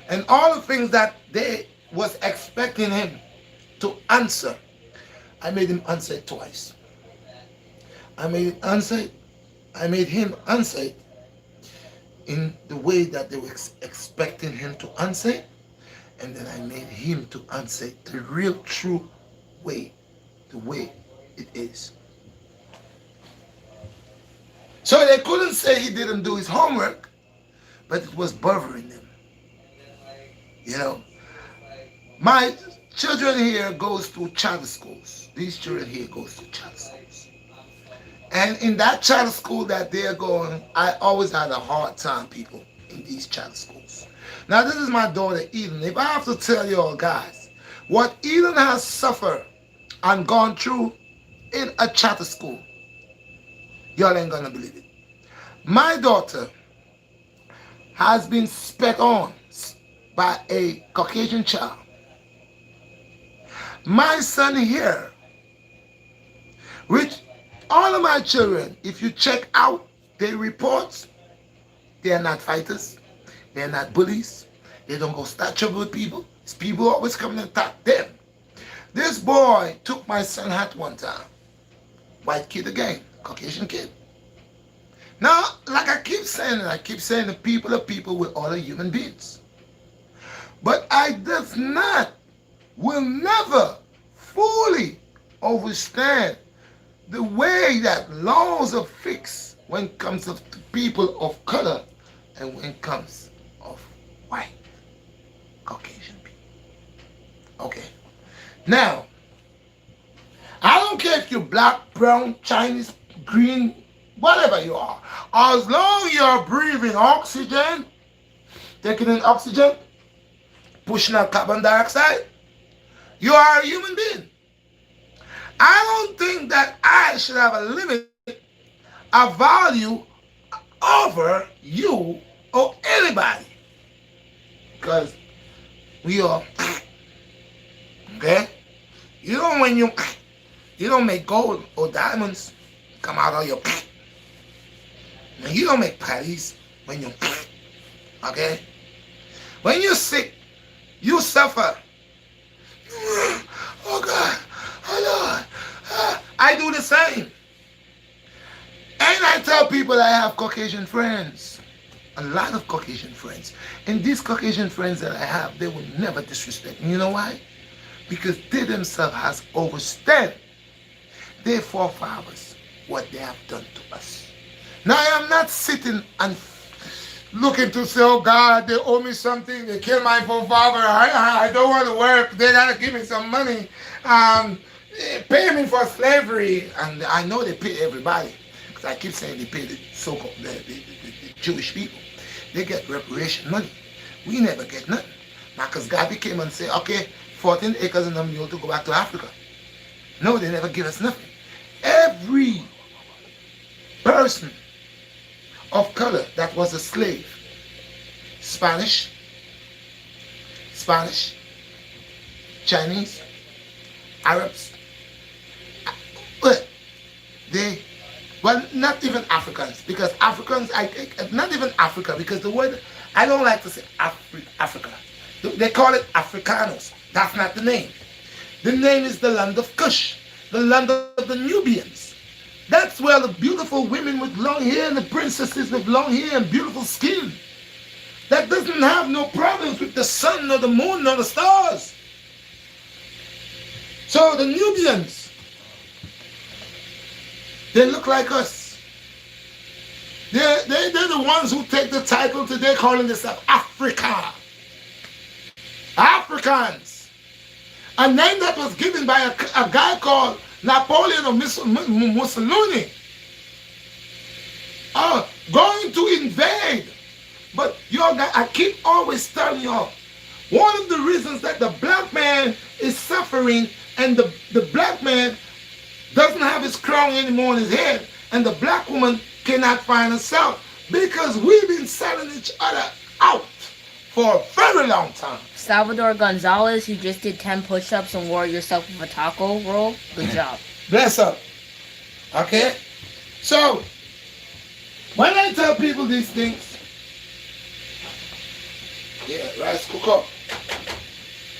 And all the things that they was expecting him to answer, I made him answer it twice. I made him answer it. in the way that they were expecting him to answer it, and then I made him to answer it the real true way, the way it is. So they couldn't say he didn't do his homework, but it was bothering them. You know, my children here goes to charter schools. These children here goes to charter schools. And in that charter school that they're going, I always had a hard time, people, in these charter schools. Now, this is my daughter, Eden. If I have to tell you all, guys, what Eden has suffered and gone through in a charter school, y'all ain't gonna believe it. My daughter has been spat on by a Caucasian child. My son here, which all of my children, if you check out their reports, they are not fighters, they are not bullies, they don't go start trouble with people. It's people always come and attack them. This boy took my son hat one time. White kid again, Caucasian kid. Now, like I keep saying the people are people, we're all human beings. But I does not, will never fully understand the way that laws are fixed when it comes to people of color and when it comes of white Caucasian people. Okay. Now, I don't care if you're black, brown, Chinese, green, whatever you are. As long as you're breathing oxygen, taking in oxygen, pushing out carbon dioxide, you are a human being. I don't think that I should have a limit, a value over you or anybody. Because we are, okay? You know when you don't make gold or diamonds come out of your, and you don't make patties when you, okay? When you're sick, you suffer. Oh God, oh Lord. I do the same. And I tell people I have Caucasian friends. A lot of Caucasian friends. And these Caucasian friends that I have, they will never disrespect me. You know why? Because they themselves has overstand their forefathers, what they have done to us. Now I am not sitting and looking to say, oh God, they owe me something, they killed my forefather, I don't want to work, they gotta give me some money, pay me for slavery. And I know they pay everybody, because I keep saying they pay the so-called the Jewish people. They get reparation money. We never get nothing. Now, because Gavi came and said, okay, 14 acres and a mule to go back to Africa. No, they never give us nothing. Every person of color that was a slave, Spanish, Chinese, Arabs, well, not even Africans, because Africans, not even Africa, because the word, I don't like to say Africa. They call it Africanos. That's not the name. The name is the land of Kush, the land of the Nubians. That's where the beautiful women with long hair and the princesses with long hair and beautiful skin, that doesn't have no problems with the sun or the moon or the stars. So the Nubians, they look like us. They're the ones who take the title today calling themselves Africa. Africans. A name that was given by a guy called Napoleon or Mussolini. Going to invade. But I keep always telling you all, one of the reasons that the black man is suffering and the black man doesn't have his crown anymore on his head and the black woman cannot find herself, because we've been selling each other out for a very long time. Salvador Gonzalez, you just did 10 push-ups and wore yourself with a taco roll. Good job. Bless up. Okay? So, when I tell people these things, yeah, rice cook up.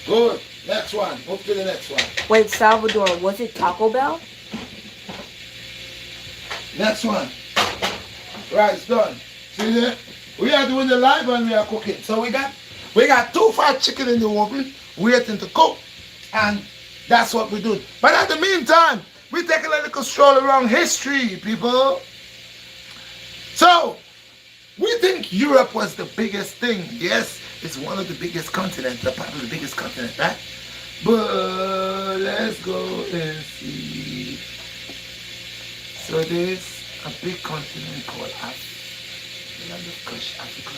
Good. Next one. Move to the next one. Wait, Salvador, was it Taco Bell? Next one. Rice done. See there? We are doing the live and we are cooking. So we got 2 fried chicken in the oven waiting to cook. And that's what we do. But at the meantime, we take a little stroll around history, people. So, we think Europe was the biggest thing. Yes, it's one of the biggest continents, probably the biggest continent, right? But let's go and see. So there's a big continent called Africa. The land of Kush, Africa.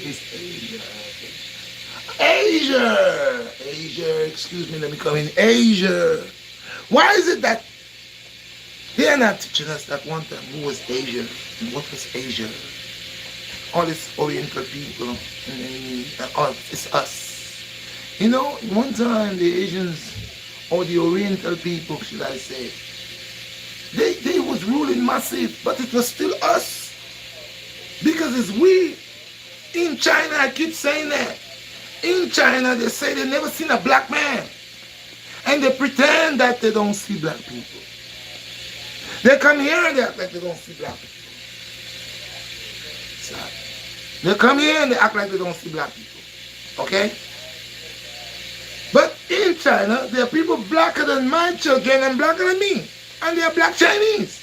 It's Asia, excuse me, let me come in. Asia. Why is it that they are not teaching us that one time who was Asia and what was Asia? All these Oriental people, it's us. You know, one time the Asians, or the Oriental people, should I say, they was ruling massive, but it was still us. Because it's we. In China, I keep saying that. In China, they say they never seen a black man. And they pretend that they don't see black people. They come here and they act like they don't see black people. Sad. They come here and they act like they don't see black people. Okay? But in China, there are people blacker than my children and blacker than me. And they are black Chinese.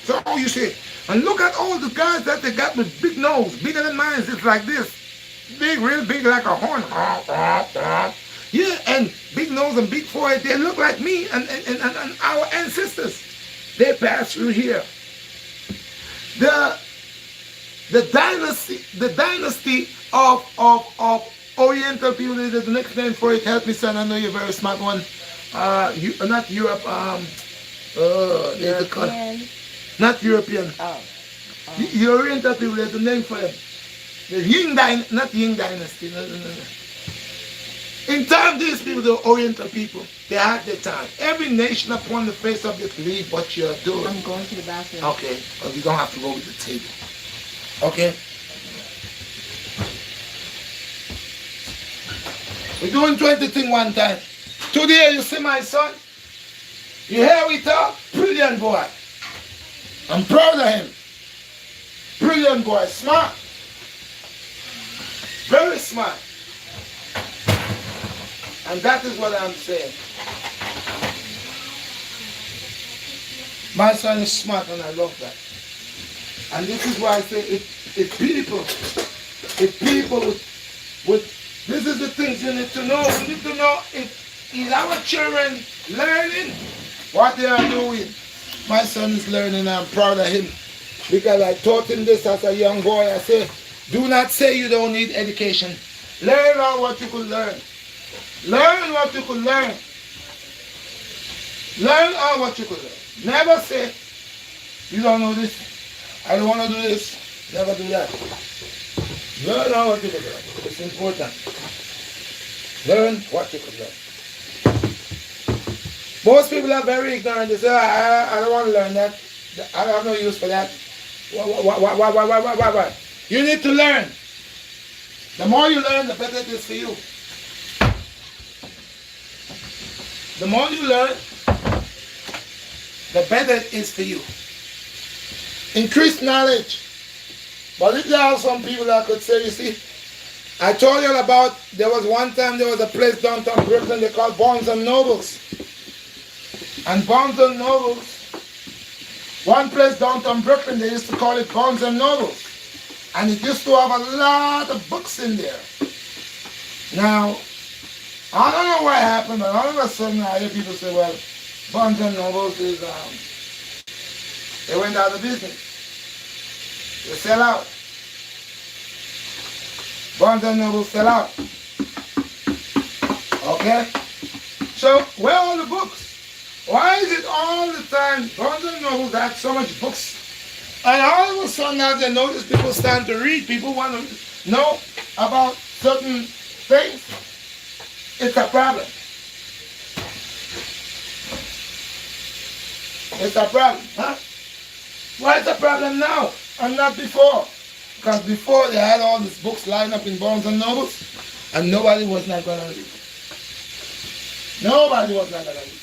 So you say, and look at all the guys that they got with big nose, bigger than mine. It's like this. Big, real big like a horn. Yeah, and big nose and big forehead. They look like me and our ancestors. They passed through here. The dynasty of Oriental people is the next name for it. Help me, son. I know you're a very smart one. Not Europe. European. Not European. Oh. The Oriental people, there's a name for them. The not Ying dynasty. No. In time, these people, the Oriental people, they had their time. Every nation upon the face of this, leave what you're doing. I'm going to the bathroom. Okay, but you don't have to go with the table. Okay? We're doing 20 things one time. Today, you see my son? You hear we talk? Brilliant boy. I'm proud of him. Brilliant boy. Smart. Very smart. And that is what I'm saying. My son is smart and I love that. And this is why I say if people with this is the things you need to know. You need to know if our children learning what they are doing. My son is learning and I'm proud of him. Because I taught him this as a young boy. I said, do not say you don't need education. Learn all what you could learn. Learn what you could learn. Learn all what you could learn. Never say, you don't know this. I don't want to do this. Never do that. Learn all what you could learn. It's important. Learn what you could learn. Most people are very ignorant. They say, I don't want to learn that. I have no use for that. Why? You need to learn. The more you learn, the better it is for you. The more you learn, the better it is for you. Increase knowledge. But if there are some people that could say, you see, I told you about, there was one time there was a place downtown Brooklyn they called Barnes and Nobles. And Barnes and Nobles, one place downtown Brooklyn, they used to call it Barnes and Nobles. And it used to have a lot of books in there. Now, I don't know what happened, but all of a sudden I hear people say, well, Barnes and Nobles is, they went out of business. They sell out. Barnes and Noble sell out. Okay? So, where are all the books? Why is it all the time Barnes and Noble got so much books? And all of a sudden now they notice people stand to read. People want to know about certain things. It's a problem. It's a problem, huh? Why is it a problem now and not before? Because before they had all these books lined up in Barnes and Nobles and nobody was not going to read. Nobody was not going to read.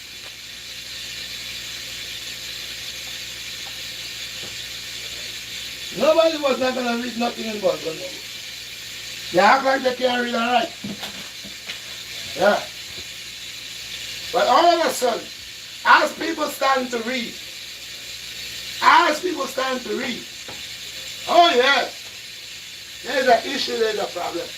Nobody was not going to read nothing in Bible. No. They act like they can't read and write. Yeah. But all of a sudden, as people stand to read, oh yeah, there's an issue, there's a problem.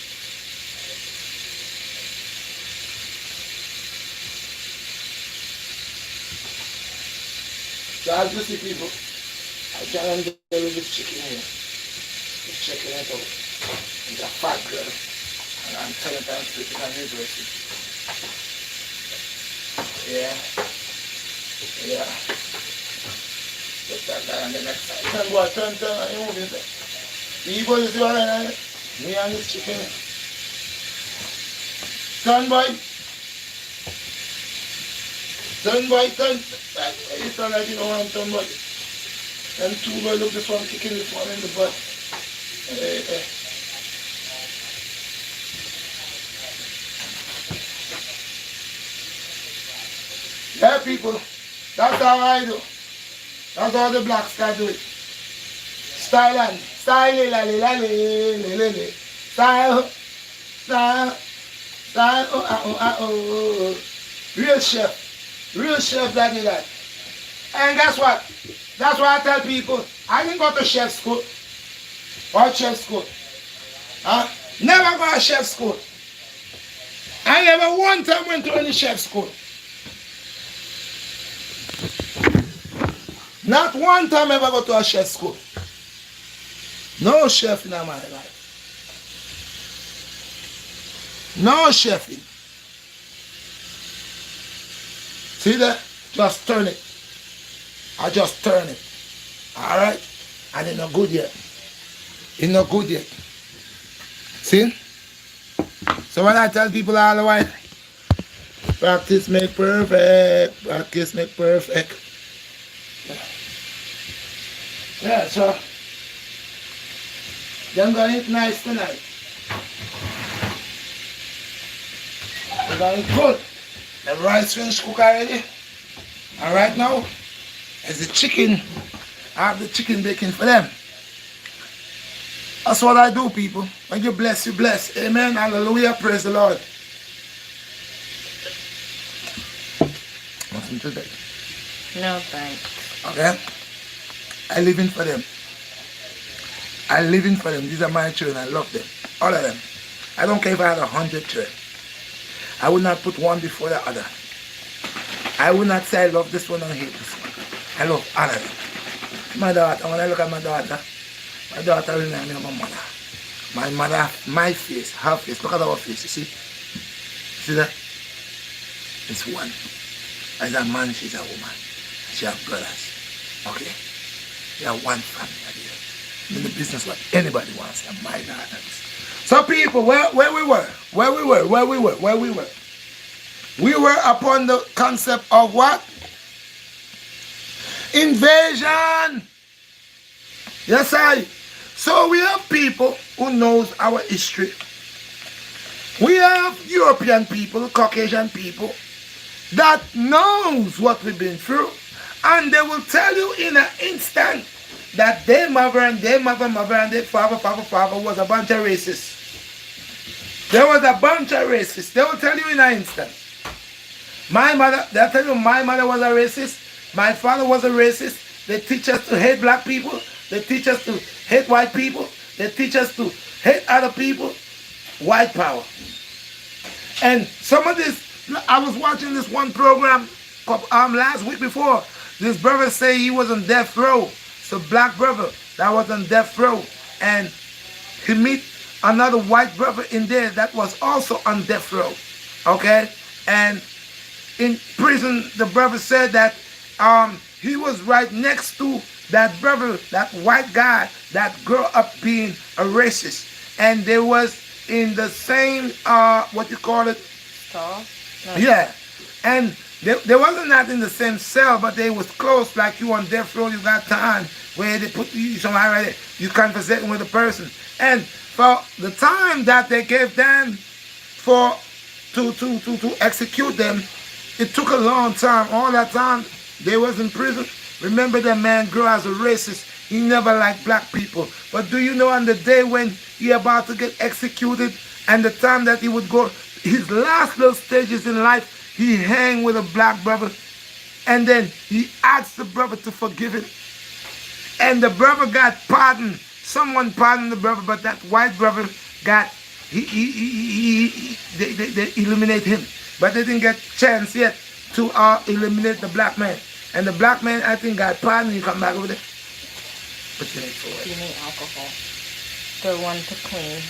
So as you see people, I can't deal with this chicken here. This chicken is out. It's a fat girl. And I'm telling them to take it on university. Yeah. Yeah. Put that guy on the next side. Turn, boy, turn, and you move it. You boys see what I mean? Me and this chicken. Turn, boy. Turn, boy, turn. You turn like you don't want to turn, boy. And two boys look this one kicking this one in the butt. Yeah, people, that's how I do. That's how the BlackStar do it. Style and style, style, oh. Real chef that do that. And guess what? That's why I tell people, I didn't go to chef school. Or chef school. Huh? Never go to chef school. I never one time went to any chef school. Not one time ever go to a chef school. No chef in my life. No chefing. See that? Just turn it. I just turn it. Alright? And it's not good yet. It's not good yet. See? So when I tell people all the while, practice make perfect. Practice make perfect. Yeah, so them gonna eat nice tonight. They're gonna eat good. The rice finished cook already. And right now, as the chicken, I have the chicken baking for them. That's what I do, people. When you bless, you bless. Amen. Hallelujah. Praise the Lord. Nothing today. No thanks. Okay? I live in for them. I live in for them. These are my children. I love them. All of them. I don't care if I had 100 children. I would not put one before the other. I would not say I love this one and hate this one. I love all of them. My daughter, when I look at my daughter reminds me of my mother. My mother, my face, her face. Look at our face, you see? See that? It's one. As a man, she's a woman. She has brothers. Okay? They are one family. In the business what anybody wants. And my daughters. So people, where we were. We were upon the concept of what? Invasion. Yes, I. So we have people who knows our history. We have European people, Caucasian people, that knows what we've been through. And they will tell you in an instant that their mother and their mother and their father was a bunch of racists. There was a bunch of racists. They will tell you in an instant. My mother, they'll tell you my mother was a racist. My father was a racist. They teach us to hate black people. They teach us to hate white people. They teach us to hate other people. White power. And some of this, I was watching this one program last week before. This brother say he was on death row. It's a black brother that was on death row. And he meet another white brother in there that was also on death row. Okay? And in prison, the brother said that he was right next to that brother, that white guy that grew up being a racist. And they was in the same, what you call it? Stall? No. Yeah. And they wasn't not in the same cell, but they was close, like you on death row, you got time where they put you somewhere right there, you conversing with the person. And for the time that they gave them to execute them, it took a long time. All that time they was in prison. Remember that man grew as a racist. He never liked black people. But do you know on the day when he about to get executed and the time that he would go, his last little stages in life, he hang with a black brother and then he asked the brother to forgive him. And the brother got pardoned. Someone pardoned the brother, but that white brother got, they eliminate him. But they didn't get chance yet to eliminate the black man. And the black man, I think, got pardoned. You come back over there. But you need for it. You need alcohol. The one to clean.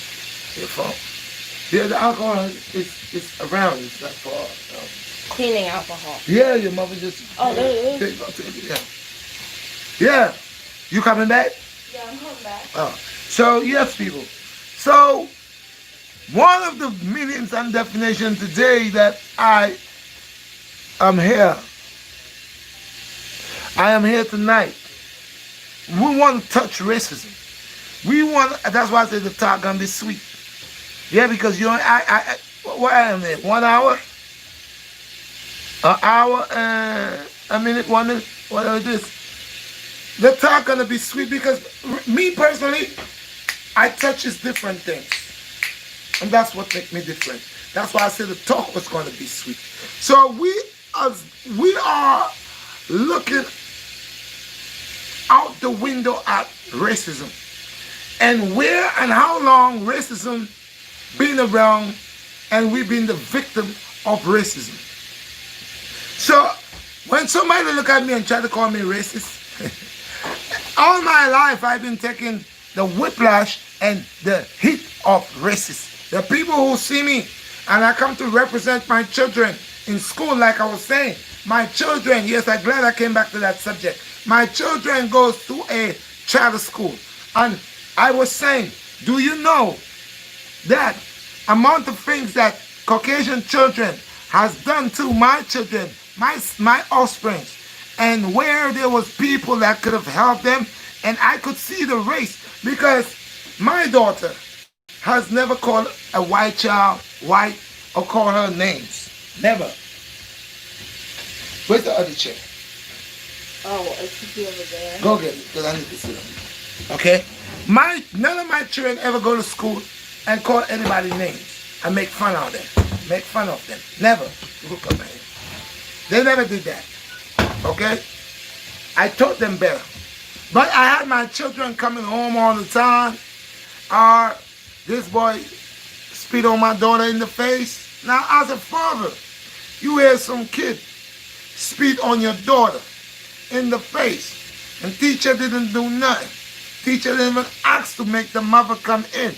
Your fault. Yeah, the alcohol is around. It's not far. Cleaning alcohol. Yeah, your mother just. Oh, there it is. Yeah. You coming back? Yeah, I'm coming back. Oh. So, yes, people. So, one of the meanings and definition today that I am here tonight. We want to touch racism. That's why I say the talk gonna be sweet. Yeah, because you know, what I am there? 1 hour? An hour and a minute, 1 minute, whatever it is. The talk gonna be sweet because me personally, I touches different things. And that's what makes me different. That's why I said the talk was gonna be sweet. So we are looking out the window at racism. And where and how long racism been around and we've been the victim of racism. So when somebody look at me and try to call me racist, all my life I've been taking the whiplash and the heat of racists. The people who see me and I come to represent my children in school, like I was saying. My children, yes, I'm glad I came back to that subject. My children goes to a charter school. And I was saying, do you know that amount of things that Caucasian children has done to my children, my offspring, and where there was people that could have helped them, and I could see the race, because my daughter has never called a white child white or called her names. Never. Where's the other chair? Oh, it should be over there. Go get it, because I need to sit on it. Okay? None of my children ever go to school and call anybody names and make fun of them. Make fun of them. Never. Look up at it. They never did that. Okay? I taught them better. But I had my children coming home all the time. This boy spit on my daughter in the face. Now, as a father, you hear some kid spit on your daughter in the face, and teacher didn't do nothing. Teacher didn't even ask to make the mother come in.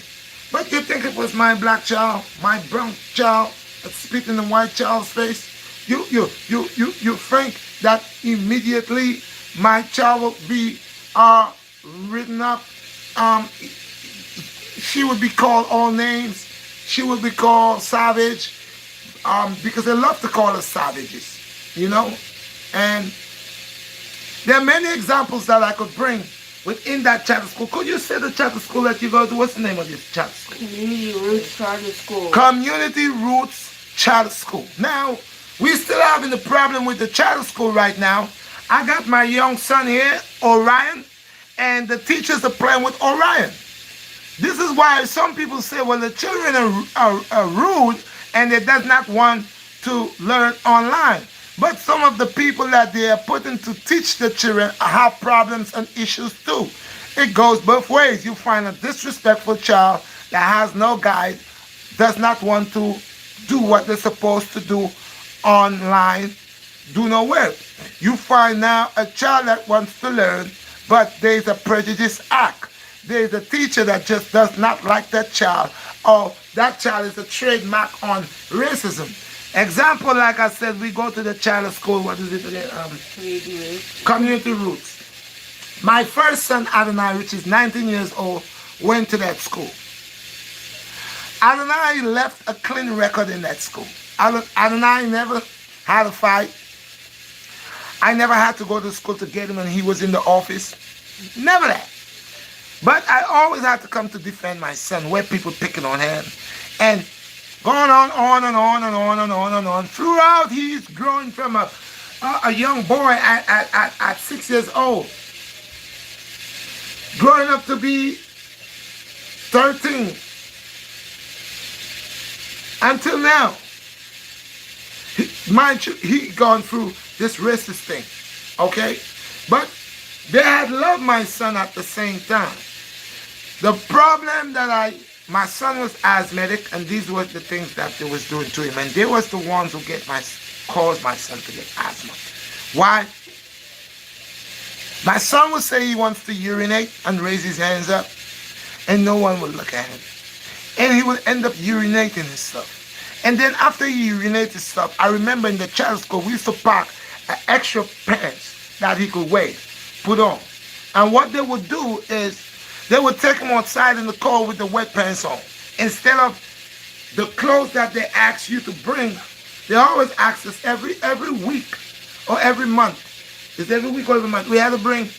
But you think it was my black child, my brown child that spit in the white child's face? You think that immediately my child will be written up? She would be called all names. She would be called savage, because they love to call us savages, you know. And there are many examples that I could bring within that charter school. Could you say the charter school that you go to? What's the name of this charter school? Community Roots Charter School. Community Roots Charter School. Now, we're still having the problem with the charter school right now. I got my young son here, Orion, and the teachers are playing with Orion. This is why some people say, well, the children are rude and they does not want to learn online. But some of the people that they are putting to teach the children have problems and issues too. It goes both ways. You find a disrespectful child that has no guide, does not want to do what they're supposed to do online, do no well. You find now a child that wants to learn, but there's a prejudice act. There's a teacher that just does not like that child, or that child is a trademark on racism. Example, like I said, we go to the charter school. What is it again? Community Roots. My first son, Adonai, which is 19 years old, went to that school. Adonai left a clean record in that school. Adonai never had a fight. I never had to go to school to get him when he was in the office. Never that. But I always had to come to defend my son, where people picking on him. And going on and on and on and on and on. Throughout, he's growing from a young boy at 6 years old. growing up to be 13 until now. Mind you, he gone through this racist thing, okay? But they had loved my son at the same time. The problem that my son was asthmatic, and these were the things that they was doing to him, and they was the ones who caused my son to get asthma. Why? My son would say he wants to urinate and raise his hands up, and no one would look at him. And he would end up urinating his stuff. And then after he urinated his stuff, I remember in the child school, we used to pack extra pants that he could wear, put on. And what they would do is, they would take him outside in the cold with the wet pants on. Instead of the clothes that they ask you to bring, they always ask us every week or every month. It's every week or every month. We had to bring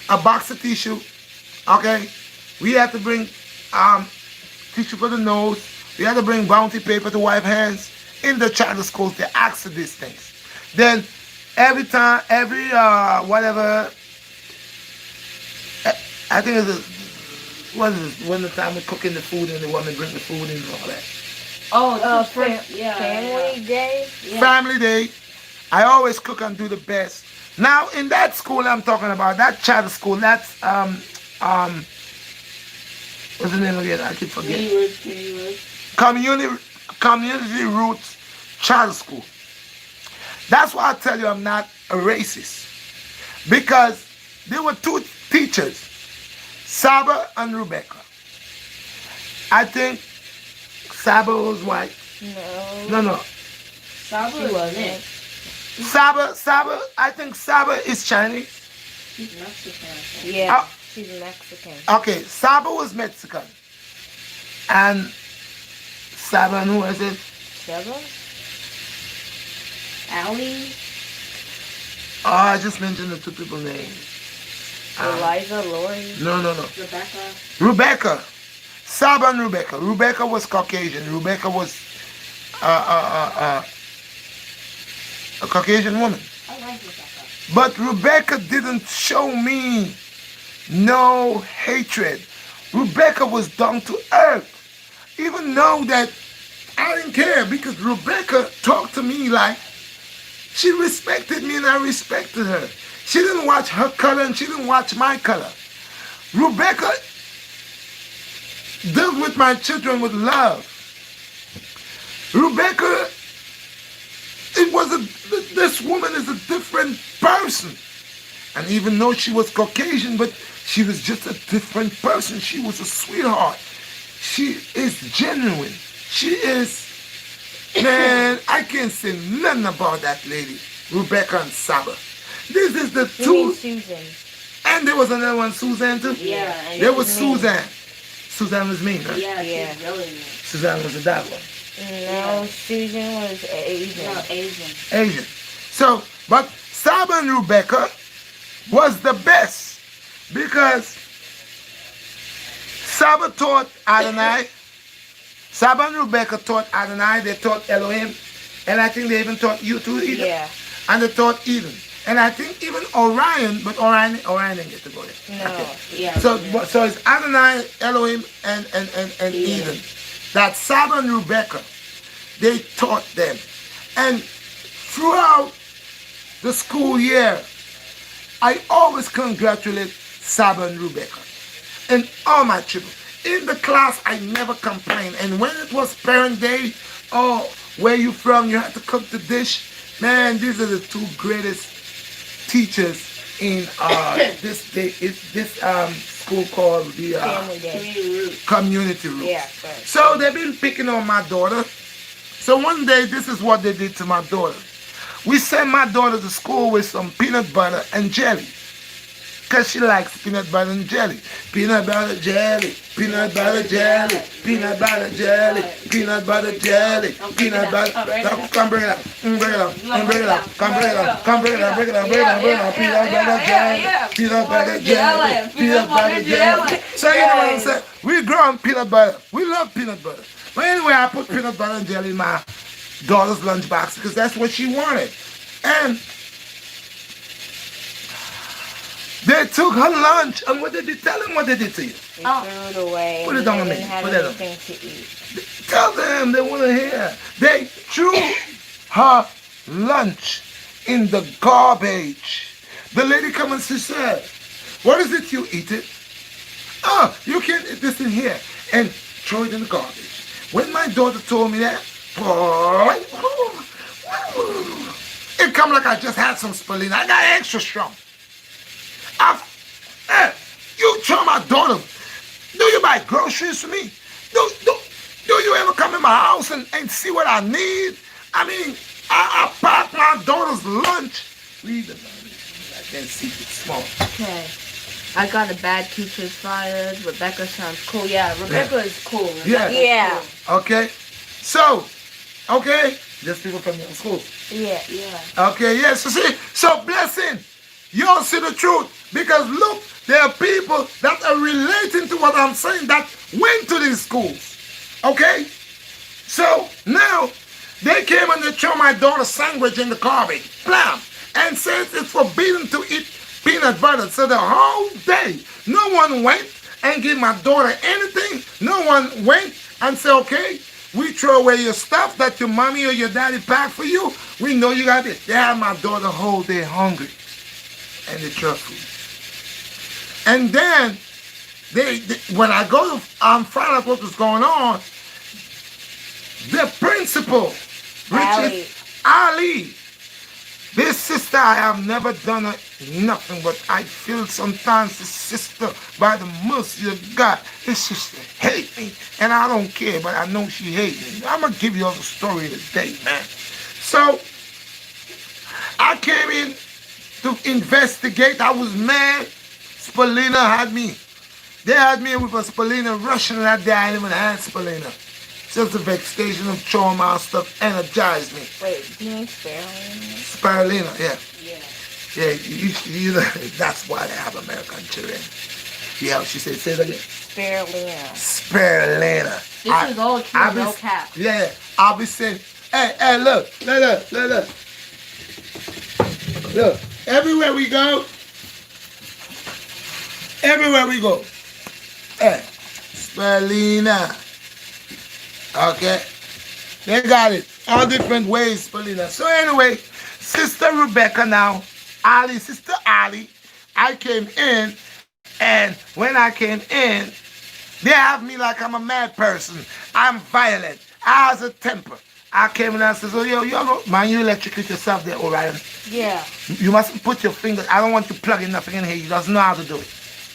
a box of tissue, okay? We had to bring tissue for the nose. We had to bring bounty paper to wipe hands. In the charter schools, they ask for these things. Then every whatever, I think it's when the time we're cooking the food and they want me to bring the food in and all that. Oh, family day. Yeah. Family day. I always cook and do the best. Now in that school I'm talking about, that charter school, that's what's the name again? I keep forgetting. Community Roots Charter School. That's why I tell you I'm not a racist. Because there were two teachers, Saba and Rebecca. I think Saba was white. No. Saba wasn't. Saba, I think Saba is Chinese. She's Mexican. Yeah, she's Mexican. Okay, Saba was Mexican. And Saba, and who is it? Saba? Allie? Oh, I just mentioned the two people's names. Eliza, Lori. No. Rebecca. Saba and Rebecca. Rebecca was Caucasian. Rebecca was a Caucasian woman. I like Rebecca. But Rebecca didn't show me no hatred. Rebecca was down to earth. Even though that I didn't care, because Rebecca talked to me like she respected me and I respected her. She didn't watch her color and she didn't watch my color. Rebecca dealt with my children with love. Rebecca, this woman is a different person. And even though she was Caucasian, but she was just a different person. She was a sweetheart. She is genuine. She is, man, I can't say nothing about that lady, Rebecca and Saba. This is the two. Susan. And there was another one, Suzanne too? Yeah. There was Suzanne. Suzanne was mean, huh? Yeah, she's really mean. Suzanne was a dark one. No, Susan was Asian. No, Asian. Asian. So, but Saba and Rebecca was the best because Saba taught Adonai. Saba and Rebecca taught Adonai. They taught Elohim. And I think they even taught you too, Eden. Yeah. And they taught Eden. And I think even Orion, but Orion didn't get to go there. No. Okay. Yeah. So it's Adonai, Elohim, and Eden. That Saba and Rebecca, they taught them. And throughout the school year, I always congratulate Saba and Rebecca and all my children. In the class, I never complained. And when it was parent day, oh, where you from? You had to cook the dish. Man, these are the two greatest teachers in this school called the Family Day. Community Roots. Yeah, right. So they've been picking on my daughter. So one day, this is what they did to my daughter. We sent my daughter to school with some peanut butter and jelly. Because she likes peanut butter and jelly. Peanut butter jelly, peanut butter jelly, peanut butter jelly, peanut butter jelly, peanut butter. Come bring it up, bring it up, bring it up, come bring it up, come bring it up, bring it up, bring it up, bring it up. Peanut butter jelly, peanut butter jelly, peanut butter jelly. So you know what I'm saying? We grow on peanut butter. We love peanut butter. But anyway, I put peanut butter and jelly in my daughter's lunchbox because that's what she wanted. And They took her lunch, and what did they tell him? What did they to you? They threw it away. Put and it on they me. didn't have Put it on. anything to eat. Tell them they want to hear. They threw her lunch in the garbage. The lady come and she said, "What is it you eat it? Oh, you can't eat this in here." And throw it in the garbage. When my daughter told me that, it come like I just had some spirulina. I got extra strong. You tell my daughter, do you buy groceries for me? Do you ever come in my house and see what I need? I mean, I pack my daughter's lunch. Read the I can't see it small. Okay. I got a bad teacher's fired. Rebecca sounds cool. Yeah, Rebecca is cool. Rebecca's Yeah. cool. Okay. So, okay. Just people from your school. Yeah. Okay, yes. So blessing. You all see the truth. Because look, there are people that are relating to what I'm saying that went to these schools. Okay? So now they came and they threw my daughter's sandwich in the garbage. Blam. And says it's forbidden to eat peanut butter. So the whole day, no one went and gave my daughter anything. No one went and said, okay, we throw away your stuff that your mommy or your daddy packed for you. We know you got it. They had my daughter the whole day hungry. And they throw food. And then, they when I go to find out what was going on, the principal, which is Ali, this sister, I have never done nothing, but I feel sometimes this sister, by the mercy of God, this sister hate me, and I don't care, but I know she hate me. I'm going to give you all the story today, man. So, I came in to investigate. I was mad. Spirulina had me. They had me with a spirulina rushing that day. I didn't even have spirulina. Just the vexation of trauma and stuff energized me. Wait, do you mean spirulina? Spirulina, yeah. Yeah. You know, that's why they have American children. Yeah, she said, say it again. Spirulina. This Spirulina. is all true, no cap. Yeah, I'll be saying, hey, look. Look, everywhere we go, hey, spirulina. Okay, they got it all different ways, spirulina. So anyway, Sister Rebecca now, Sister Ali, I came in, and when I came in, they have me like I'm a mad person. I'm violent. I has a temper. I came in and said, "Oh, yo, man, you electrocute yourself there, Orion. Yeah. You mustn't put your fingers. I don't want you plugging nothing in here. You doesn't know how to do it.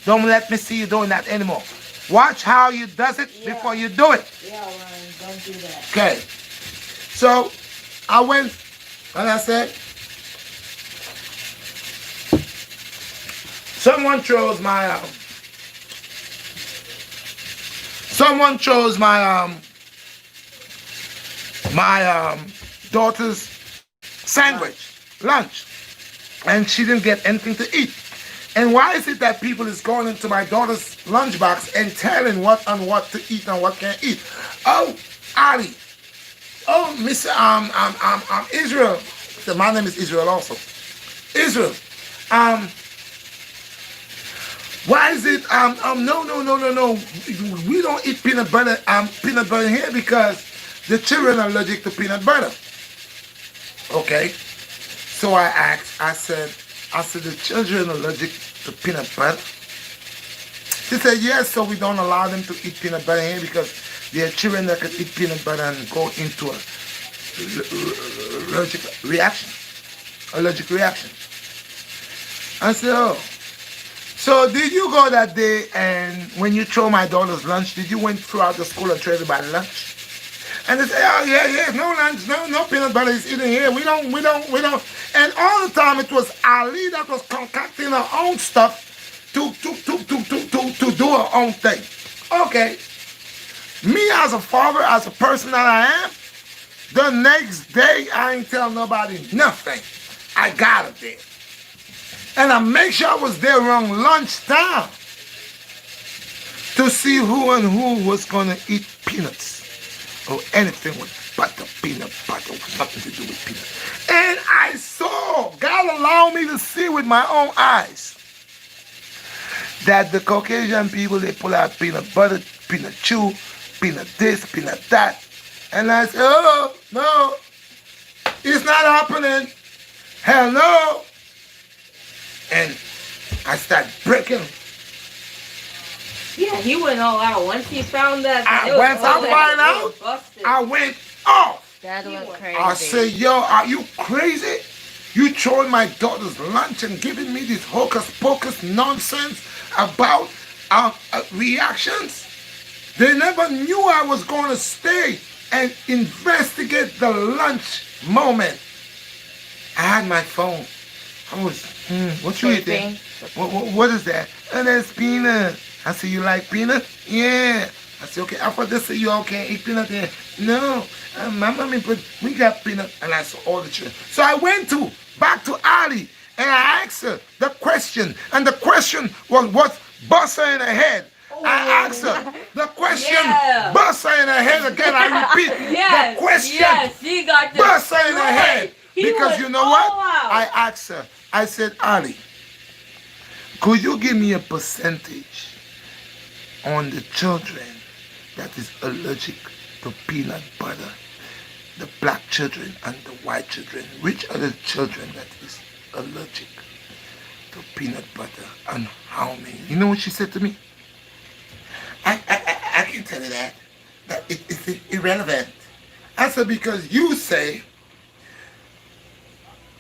Don't let me see you doing that anymore. Watch how you does it before you do it." Yeah, Ryan, don't do that. Okay. So I went and I said, someone chose my daughter's sandwich, lunch, and she didn't get anything to eat. And why is it that people is going into my daughter's lunchbox and telling what to eat and what can't eat? Oh, Ali. Oh, Mr. Israel. So my name is Israel also. Israel. Why is it no. We don't eat peanut butter here because the children are allergic to peanut butter. Okay. So I said, the children are allergic to peanut butter? She said, yes, so we don't allow them to eat peanut butter here because there are children that can eat peanut butter and go into a allergic reaction. I said, oh. So did you go that day and when you throw my daughter's lunch, did you went throughout the school and try to buy lunch? And they say, oh yeah, no lunch, no peanut butter is eating here. We don't. And all the time it was Ali that was concocting her own stuff to do her own thing. Okay. Me as a father, as a person that I am, the next day I ain't tell nobody nothing. I got it there. And I make sure I was there around lunchtime to see who was gonna eat peanuts. Or anything with butter, peanut butter, with nothing to do with peanuts. And I saw, God allowed me to see with my own eyes. that the Caucasian people, they pull out peanut butter, peanut chew, peanut this, peanut that. And I say, oh, no, it's not happening. Hell no. And I start breaking. Yeah, he went all out. Once he found that, Once I find out, I went off. That went crazy. I say, yo, are you crazy? You throwing my daughter's lunch and giving me this hocus pocus nonsense about reactions? They never knew I was going to stay and investigate the lunch moment. I had my phone. I was, what you eating? What is that? And there's peanut. I said, you like peanut? Yeah. I said, okay, after this, you all can't eat peanut there. No, my mommy we got peanut. And I saw all the children. So I went back to Ali and I asked her the question. And the question was what's busting in her head. I asked her the question, bust her in her head again. I repeat, the question, he got this bust her in her head. He Because you know what? I asked her, I said, Ali, could you give me a percentage on the children that is allergic to peanut butter? The black children and the white children. Which are the children that is allergic to peanut butter and how many? You know what she said to me? I can tell you that it's irrelevant. I said, because you say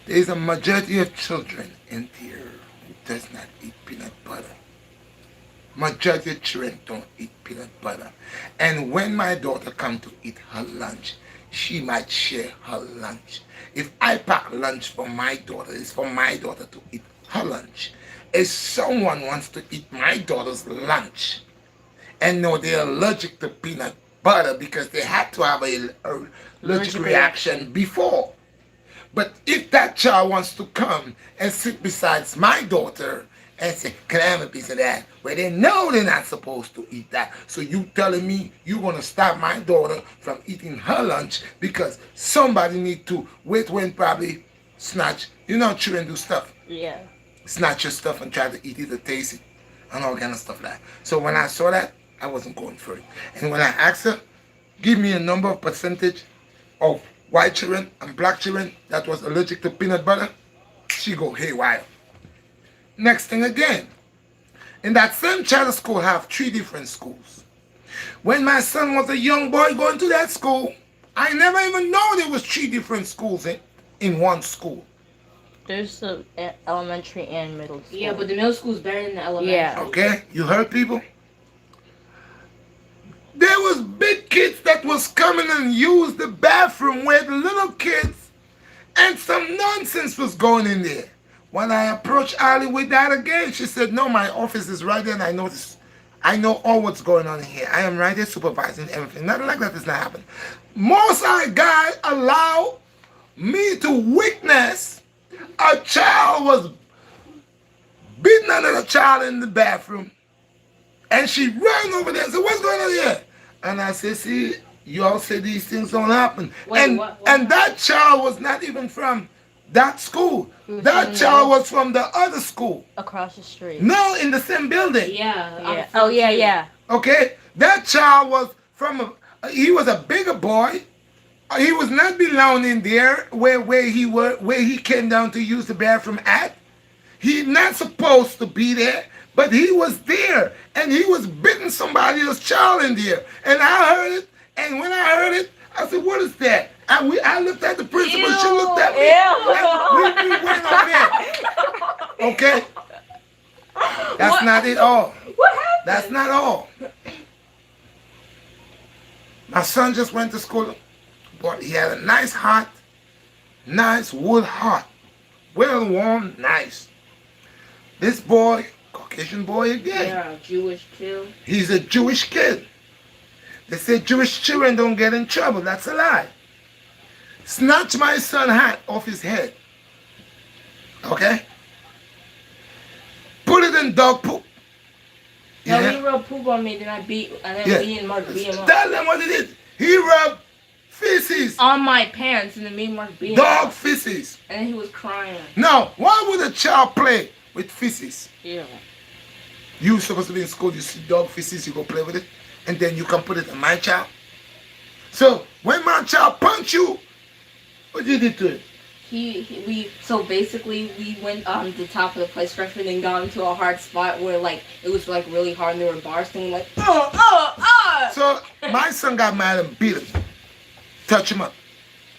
there's a majority of children in here who does not eat peanut butter. Majority of children don't eat peanut butter. And when my daughter comes to eat her lunch, she might share her lunch. If I pack lunch for my daughter, it's for my daughter to eat her lunch. If someone wants to eat my daughter's lunch, and know they're allergic to peanut butter because they had to have an allergic reaction before. But if that child wants to come and sit beside my daughter and say, can I have a piece of that? Well, they know they're not supposed to eat that. So you telling me you're going to stop my daughter from eating her lunch because somebody need to wait when probably snatch. You know children do stuff. Yeah. Snatch your stuff and try to eat it or taste it and all kind of stuff like that. So when I saw that, I wasn't going for it. And when I asked her, give me a number of percentage of white children and black children that was allergic to peanut butter, she go haywire. Next thing again, in that same charter school, I have 3 different schools. When my son was a young boy going to that school, I never even know there was 3 different schools in one school. There's the elementary and middle school. Yeah, but the middle school's better than the elementary. Yeah. Okay, you heard people? There was big kids that was coming and used the bathroom where the little kids, and some nonsense was going in there. When I approached Ali with that again, she said, no, my office is right there and I know all what's going on here. I am right there supervising everything. Nothing like that is not happening. Most of the guys allow me to witness a child was beating another child in the bathroom. And she ran over there and said, what's going on here? And I said, see, you all say these things don't happen. Wait, and that child was not even from that school. That child was from the other school. Across the street. No, in the same building. Yeah. Oh, yeah. Okay? That child was he was a bigger boy. He was not belonging there where he came down to use the bathroom at. He's not supposed to be there. But he was there, and he was beating somebody else's child in there. And I heard it, and when I heard it, I said, what is that? I looked at the principal, and she looked at me. And we went on there. Okay? That's not it all. What happened? That's not all. My son just went to school, but he had a nice wood heart. Well warm, nice. This boy, Caucasian boy again. Yeah, Jewish too. He's a Jewish kid. They say Jewish children don't get in trouble. That's a lie. Snatch my son's hat off his head. Okay? Put it in dog poop. No, Yeah? he rubbed poop on me, then I beat him up. Tell them what it is. He rubbed feces. On my pants, and then me and Mark beat him Dog up. feces. And then he was crying. Now, why would a child play with feces? Yeah. You supposed to be in school, you see dog feces, you go play with it, and then you can put it on my child. So when my child punch you, what you did to it? So basically we went on the top of the play structure and then got into a hard spot where like it was like really hard and there were bars and like So my son got mad and beat him, touch him up.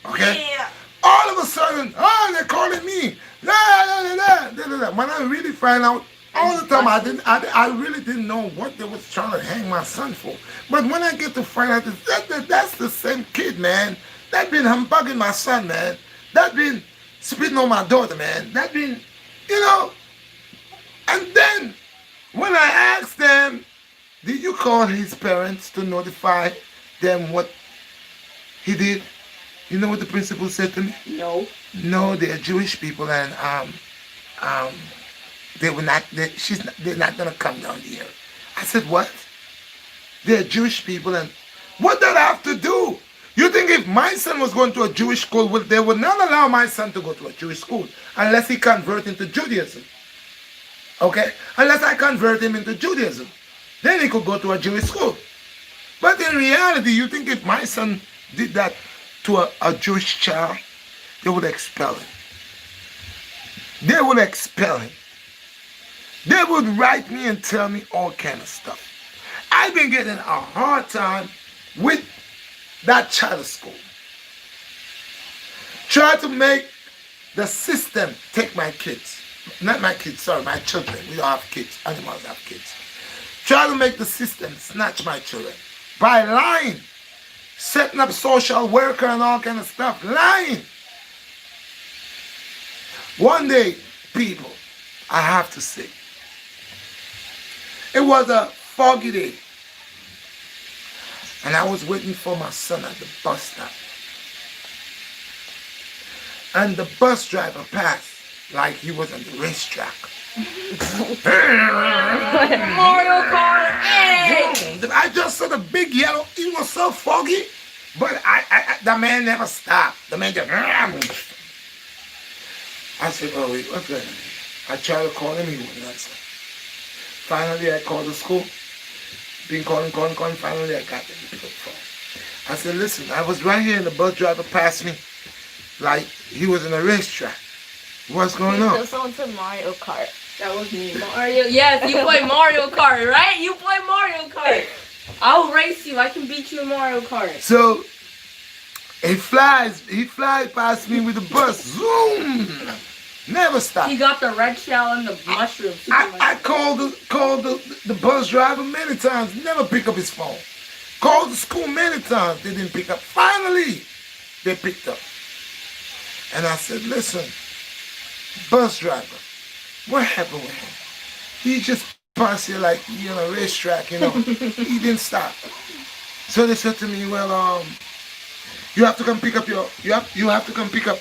Okay? Yeah. All of a sudden, oh, they're calling me. La, la, la, la, la, la, la. When I really find out, all the time I really didn't know what they was trying to hang my son for. But when I get to find out, that's the same kid, man. That been humbugging my son, man. That been spitting on my daughter, man. That been, you know. And then when I asked them, did you call his parents to notify them what he did? You know what the principal said to me? No. No, they're Jewish people, and they were not. They're not gonna come down here. I said, what? They're Jewish people, and what did I have to do? You think if my son was going to a Jewish school, they would not allow my son to go to a Jewish school unless he convert into Judaism? Okay, unless I convert him into Judaism, then he could go to a Jewish school. But in reality, you think if my son did that to a Jewish child, they would expel him. They would expel him. They would write me and tell me all kind of stuff. I've been getting a hard time with that charter school. Try to make the system take my kids. Not my kids, sorry, my children. We don't have kids. Animals have kids. Try to make the system snatch my children. By lying. Setting up social worker and all kind of stuff. Lying. One day, people, I have to say, it was a foggy day. And I was waiting for my son at the bus stop. And the bus driver passed like he was on the racetrack. Mario Kart. Hey! I just saw the big yellow. It was so foggy. But the man never stopped. The man just... I said, oh, wait, what's that? I tried to call him, he wouldn't answer. Finally, I called the school. Been calling. Finally, I got them to pick up the phone. I said, listen, I was right here and the bus driver passed me like he was in a racetrack. What's going on? So someone said Mario Kart. That was me. Mario. Yes, you play Mario Kart, right? You play Mario Kart. I'll race you. I can beat you in Mario Kart. So he flies past me with the bus. Zoom! Never stop. He got the red shell and the mushrooms. I called the bus driver many times, never pick up his phone. Called the school many times, they didn't pick up. Finally, they picked up. And I said, listen, bus driver, what happened with him? He just passed here like you on a racetrack, you know. He didn't stop. So they said to me, well, you have to come pick up your, you have to come pick up.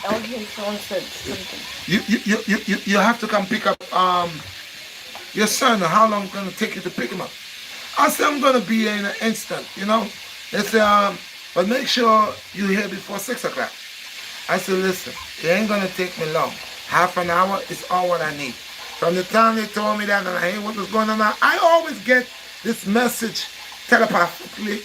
Okay, someone said something. You have to come pick up your son. How long it's gonna take you to pick him up? I said I'm gonna be here in an instant, you know. They said, but make sure you're here before 6 o'clock. I said, listen, it ain't gonna take me long. Half an hour is all what I need. From the time they told me that and I hear what was going on, I always get this message telepathically.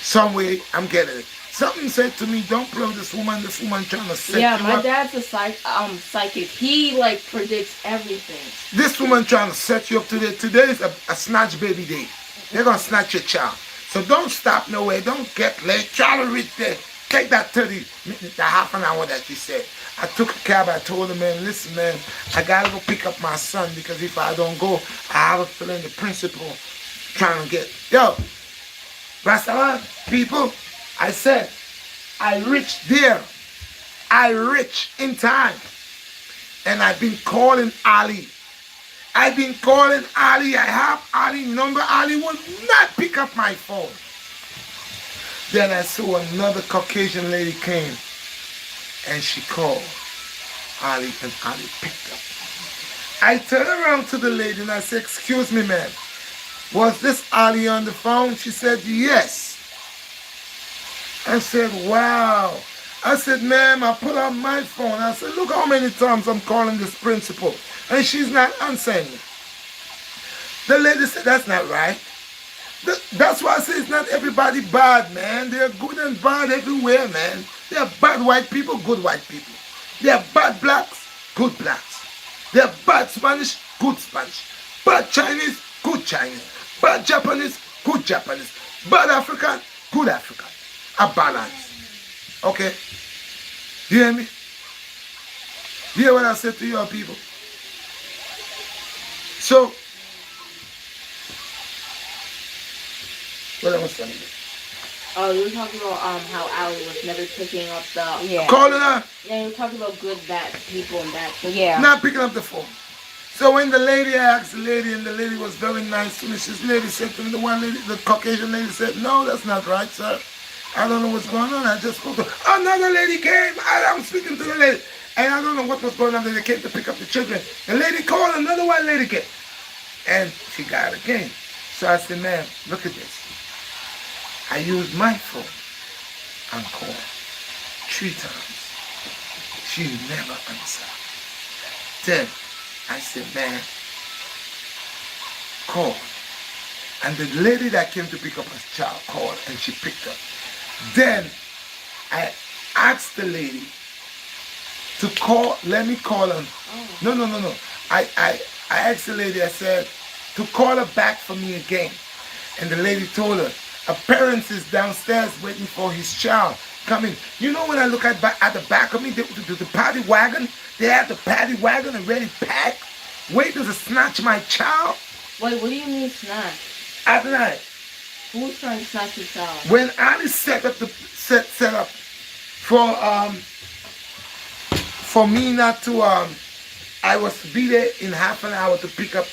Some way I'm getting it. Something said to me, don't play with this woman trying to set you up. Yeah, my dad's a psychic. He like predicts everything. This woman trying to set you up today. Today is a snatch baby day. They're going to snatch your child. So don't stop nowhere. Don't get late. Try to reach there. Take that 30 minutes, the half an hour that you said. I took a cab. I told the man, listen, man, I got to go pick up my son because if I don't go, I have a feeling the principal trying to get... Yo, Rasta people, I said, I reached there. I reached in time. And I've been calling Ali. I've been calling Ali. I have Ali number. Ali will not pick up my phone. Then I saw another Caucasian lady came. And she called Ali and Ali picked up. I turned around to the lady and I said, excuse me, ma'am. Was this Ali on the phone? She said, yes. I said, wow. I said, ma'am, I put out my phone. I said, look how many times I'm calling this principal. And she's not answering me. The lady said, that's not right. That's why I say it's not everybody bad, man. They're good and bad everywhere, man. There are bad white people, good white people. There are bad blacks, good blacks. There are bad Spanish, good Spanish. Bad Chinese, good Chinese. Bad Japanese, good Japanese. Bad African, good African. A balance. Okay? You hear me? You hear what I said to your people? So, what I was telling you? Oh, you were talking about how Ali was never picking up the. Yeah. Calling her, Yeah, you were talking about good bad people and bad people. Yeah. not picking up the phone. So when the lady asked the lady, and the lady was very nice to me, this lady said to me, the one lady, the Caucasian lady said, no, that's not right, sir. I don't know what's going on. I just spoke to her. Another lady came. I'm speaking to the lady. And I don't know what was going on. They came to pick up the children. The lady called, another white lady came. And she got it again. So I said, ma'am, look at this. I used my phone and called 3 times. She never answered. Then I said, man, call. And the lady that came to pick up her child called and she picked up. Then I asked the lady to call, let me call her. No. I asked the lady, I said, to call her back for me again. And the lady told her, a parent is downstairs waiting for his child coming. You know when I look at the back of me, the paddy wagon, they had the paddy wagon already packed, waiting to snatch my child. Wait, what do you mean snatch? At night. Who's trying to snatch your child? When Ali set up for me not to I was to be there in half an hour to pick up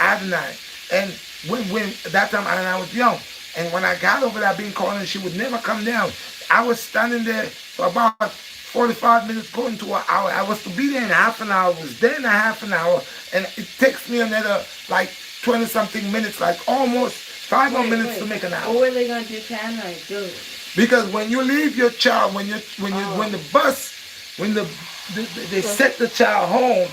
Adonai. And when that time and I was young. And when I got over there being called and she would never come down. I was standing there for about 45 minutes going to an hour. I was to be there in half an hour. I was there in a half an hour. And it takes me another like 20 something minutes, like almost 5 more minutes to make an hour. What were they gonna do to Anna? Because when you leave your child, when the bus, they set the child home,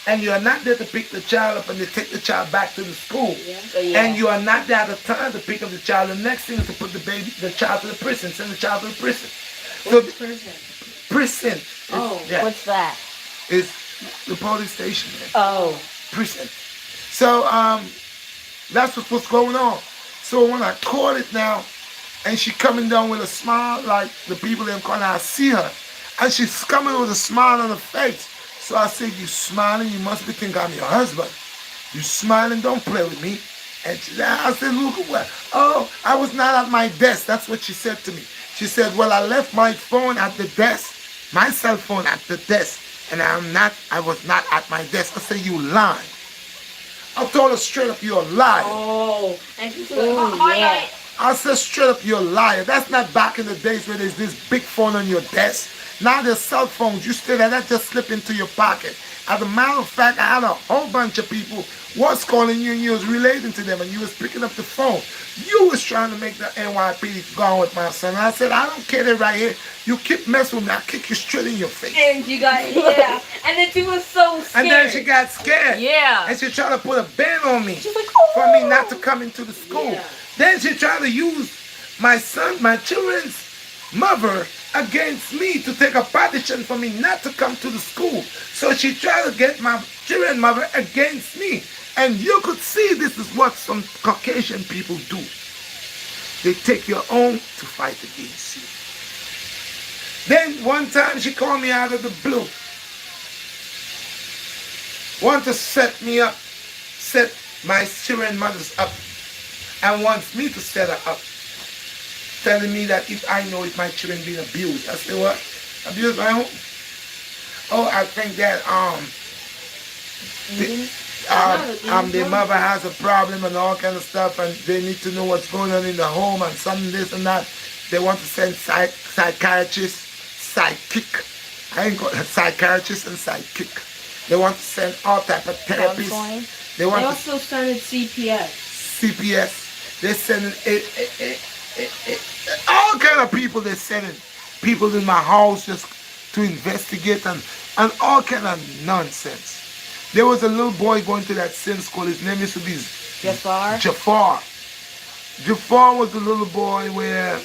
and you are not there to pick the child up, and they take the child back to the school, and you are not there at the time to pick up the child. The next thing is to put the child to the prison, send the child to the prison. What's prison? Prison. What's that? It's the police station. Man. Oh. Prison. So that's what's going on. So when I caught it now, and she coming down with a smile, like the people in corner, I see her, and she's coming with a smile on her face. So I said, you smiling, you must be thinking I'm your husband. You smiling, don't play with me. And I said, look what? Oh, I was not at my desk. That's what she said to me. She said, well, I left my phone at the desk, my cell phone at the desk, and I was not at my desk. I said, you lying. I told her straight up, you're a liar. Oh, and she said, yeah. I said straight up, you're a liar. That's not back in the days where there's this big phone on your desk. Now there's cell phones. You still there, that just slip into your pocket. As a matter of fact, I had a whole bunch of people was calling you and you was relating to them and you was picking up the phone. You was trying to make the NYPD go on with my son. And I said, I don't care that right here. You keep messing with me, I'll kick you straight in your face. and you got, yeah. And then she was so scared. And then she got scared. Yeah. And she tried to put a ban on me. She's like, for me not to come into the school. Yeah. Then she tried to use my children's mother against me to take a petition for me not to come to the school. So she tried to get my children's mother against me. And you could see this is what some Caucasian people do. They take your own to fight against you. Then one time she called me out of the blue. Want to set me up, set my children's mothers up, and wants me to set her up. Telling me that if I know if my children being abused. I said, what? Abused by whom? Oh, I think that their mother has a problem and all kind of stuff, and they need to know what's going on in the home and something this and that. They want to send psychiatrists, psychic. I ain't got a psychiatrist and psychic. They want to send all type of therapists. They also started CPS. CPS. They're sending all kind of people. They're sending people in my house just to investigate and all kind of nonsense. There was a little boy going to that same school. His name used to be Jafar. Jafar. Jafar was the little boy where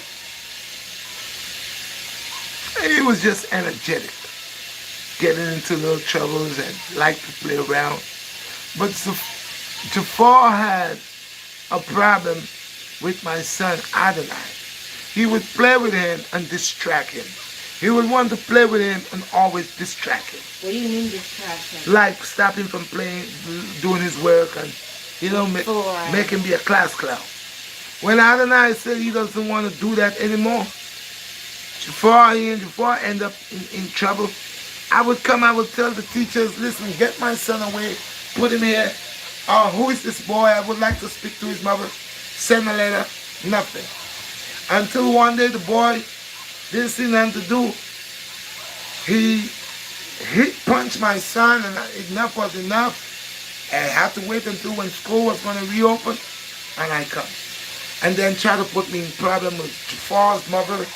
he was just energetic, getting into little troubles and liked to play around. But Jafar had a problem with my son Adonai. He would play with him and distract him. He would want to play with him and always distract him. What do you mean distract him? Like stop him from playing, doing his work, and make him be a class clown. When Adonai said he doesn't want to do that anymore, Jafar end up in trouble. I would tell the teachers, listen, get my son away, put him here. Who is this boy? I would like to speak to his mother. Send a letter. Nothing. Until one day the boy didn't see nothing to do. He punched my son, and enough was enough. And I had to wait until when school was going to reopen, and I come. And then try to put me in problem with Jafar's mother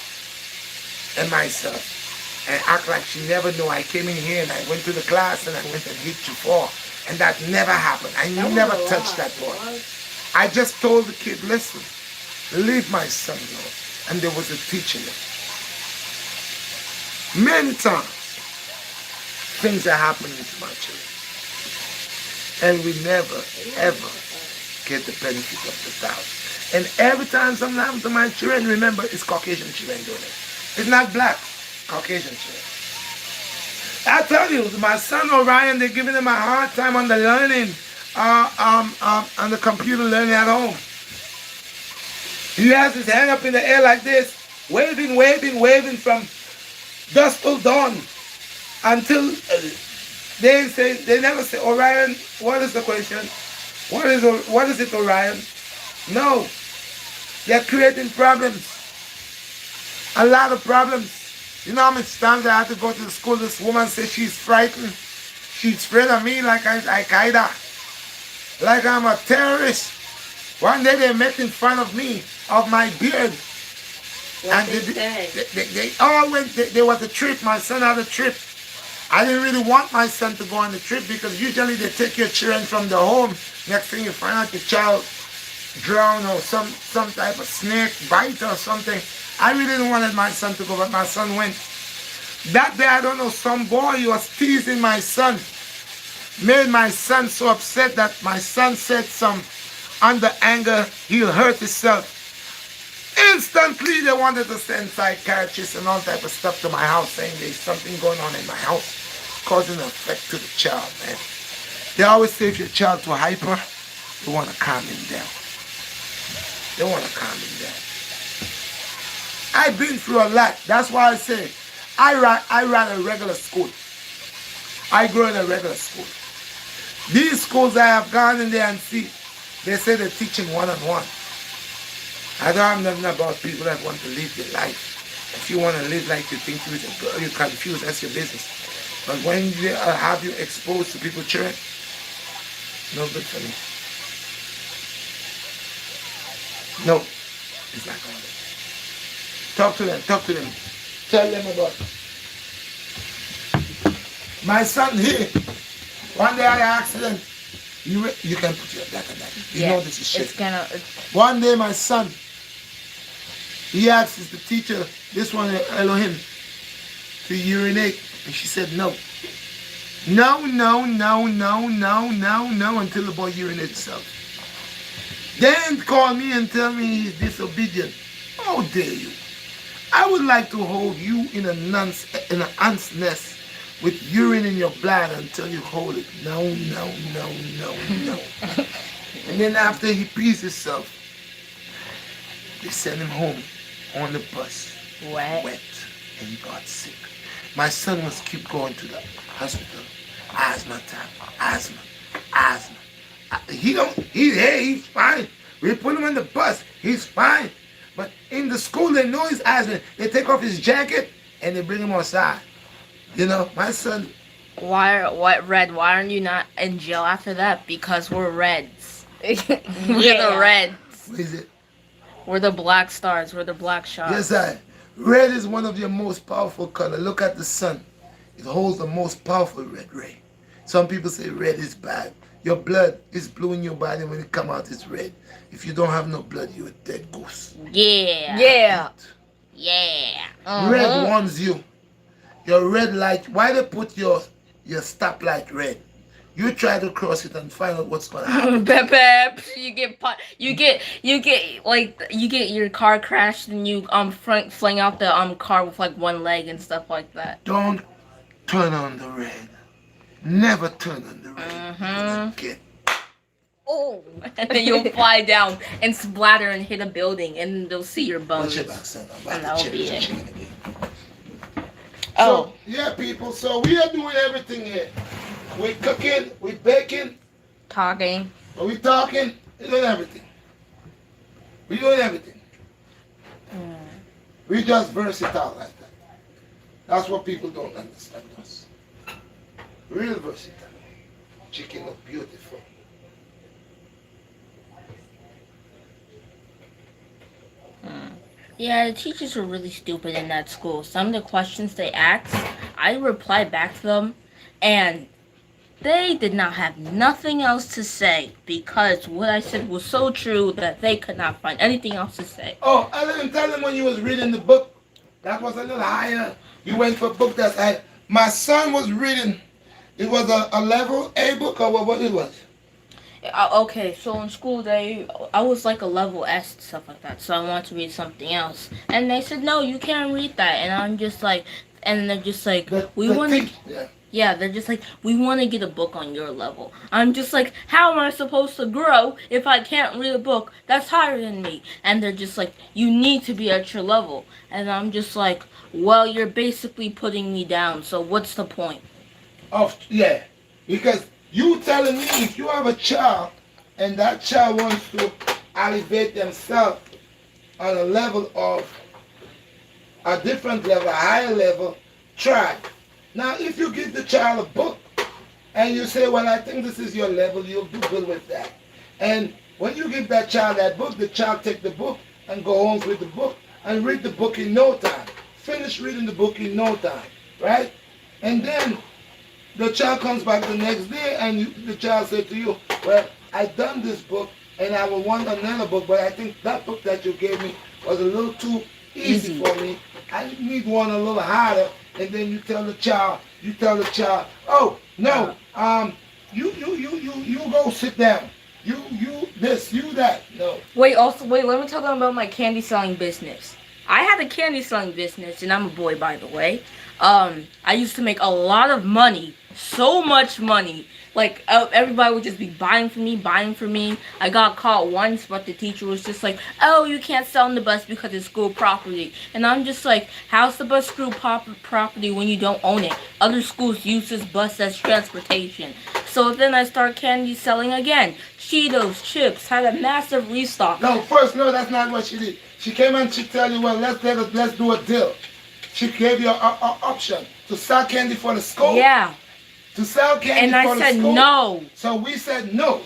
and myself. And act like she never knew. I came in here and I went to the class and I went and hit Jafar. And that never happened. I never touched that boy. I just told the kid, listen, leave my son alone. And there was a teacher there. Many times, things are happening to my children. And we never, ever get the benefit of the doubt. And every time something happens to my children, remember, it's Caucasian children doing it. It's not black, Caucasian children. I tell you, my son Orion, they're giving him a hard time on the learning, on the computer learning at home. He has his hand up in the air like this, waving from dusk till dawn, until they never say, Orion, what is the question? What is it, Orion? No, they're creating problems, a lot of problems. You know how many times I had to go to the school, this woman said she's frightened. She's afraid of me like I'm Al-Qaeda, like I'm a terrorist. One day they met in front of me, of my beard. What and they all went, there was a trip, my son had a trip. I didn't really want my son to go on the trip because usually they take your children from the home. Next thing you find out your child drowned or some type of snake bite or something. I really didn't want my son to go, but my son went. That day, I don't know, some boy was teasing my son. Made my son so upset that my son said under anger, he'll hurt himself. Instantly, they wanted to send psychiatrists and all type of stuff to my house, saying there's something going on in my house, causing an effect to the child, man. They always say if your child too hyper, you want to calm him down. They want to calm him down. I've been through a lot. That's why I say I ran a regular school. I grew in a regular school. These schools I have gone in there and see, they say they're teaching one-on-one. I don't have nothing about people that want to live their life. If you want to live like you think you're confused, that's your business. But when you have you exposed to people's children, no good for me. No, it's not going to. Talk to them. Tell them about it. My son here, one day I asked him, you can put your black and that. You know this is shit. One day my son, he asked the teacher, this one Elohim, to urinate. And she said no. No, until the boy urinates himself. Then call me and tell me he's disobedient. How dare you? I would like to hold you in an ant's nest with urine in your bladder until you hold it. No. And then after he pees himself, they send him home on the bus. Wet. And he got sick. My son must keep going to the hospital. Asthma. He's fine. We put him on the bus. He's fine. But in the school, they know he's asthma. They take off his jacket and they bring him outside. You know, my son. Why aren't you not in jail after that? Because we're Reds. We're the Reds. What is it? We're the Black Stars. We're the Black Shots. Yes, red is one of your most powerful colors. Look at the sun. It holds the most powerful red ray. Some people say red is bad. Your blood is blue in your body. When it come out, it's red. If you don't have no blood, you're a dead goose. Yeah. Yeah. Yeah. Red warns you. Your red light. Why they put your stoplight red? You try to cross it and find out what's gonna happen. Pep, pep. You get your car crashed and you fling out the car with like one leg and stuff like that. Don't turn on the red. Never turn on the red. You're gonna get. Oh, and then you'll fly down and splatter and hit a building, and they'll see your bones. Watch your back, son. I'm about And to that'll check be the it. chicken again. Oh. So, yeah, people. So we are doing everything here. We're cooking, we're baking, Talking. we're talking, we're doing everything. We're doing everything. We're just versatile like that. That's what people don't understand us. Real versatile. Chicken look beautiful. Yeah, the teachers were really stupid in that school. Some of the questions they asked, I replied back to them, and they did not have nothing else to say because what I said was so true that they could not find anything else to say. Oh, I didn't tell them when you was reading the book. That was a little higher. You went for a book that's high. My son was reading. It was a level A book or what it was? Okay, so in school I was like a level S and stuff like that, so I wanted to read something else. And they said, no, you can't read that. And I'm just like, and they're just like, we want to... Yeah, they're just like, we want to get a book on your level. I'm just like, how am I supposed to grow if I can't read a book that's higher than me? And they're just like, you need to be at your level. And I'm just like, well, you're basically putting me down, so what's the point? Oh, yeah. Because you telling me if you have a child and that child wants to elevate themselves on a level of a different level, a higher level, try. Now, if you give the child a book and you say, well, I think this is your level, you'll do good with that. And when you give that child that book, the child take the book and go home with the book and read the book in no time. Finish reading the book in no time, right? And then the child comes back the next day and the child said to you, well, I done this book and I will want another book, but I think that book that you gave me was a little too easy for me. I need one a little harder. And then you tell the child, oh, no, you go sit down. You this, you that. No. Wait, let me tell them about my candy selling business. I had a candy selling business, and I'm a boy, by the way. I used to make a lot of money, so much money. Like, everybody would just be buying from me. I got caught once, but the teacher was just like, oh, you can't sell on the bus because it's school property. And I'm just like, how's the bus school property when you don't own it? Other schools use this bus as transportation. So then I start candy selling again. Cheetos, chips, had a massive restock. No, that's not what she did. She came and she tell you, well, let's do a deal. She gave you an option to sell candy for the school. Yeah. To sell candy and for the school. And I said no. So we said no.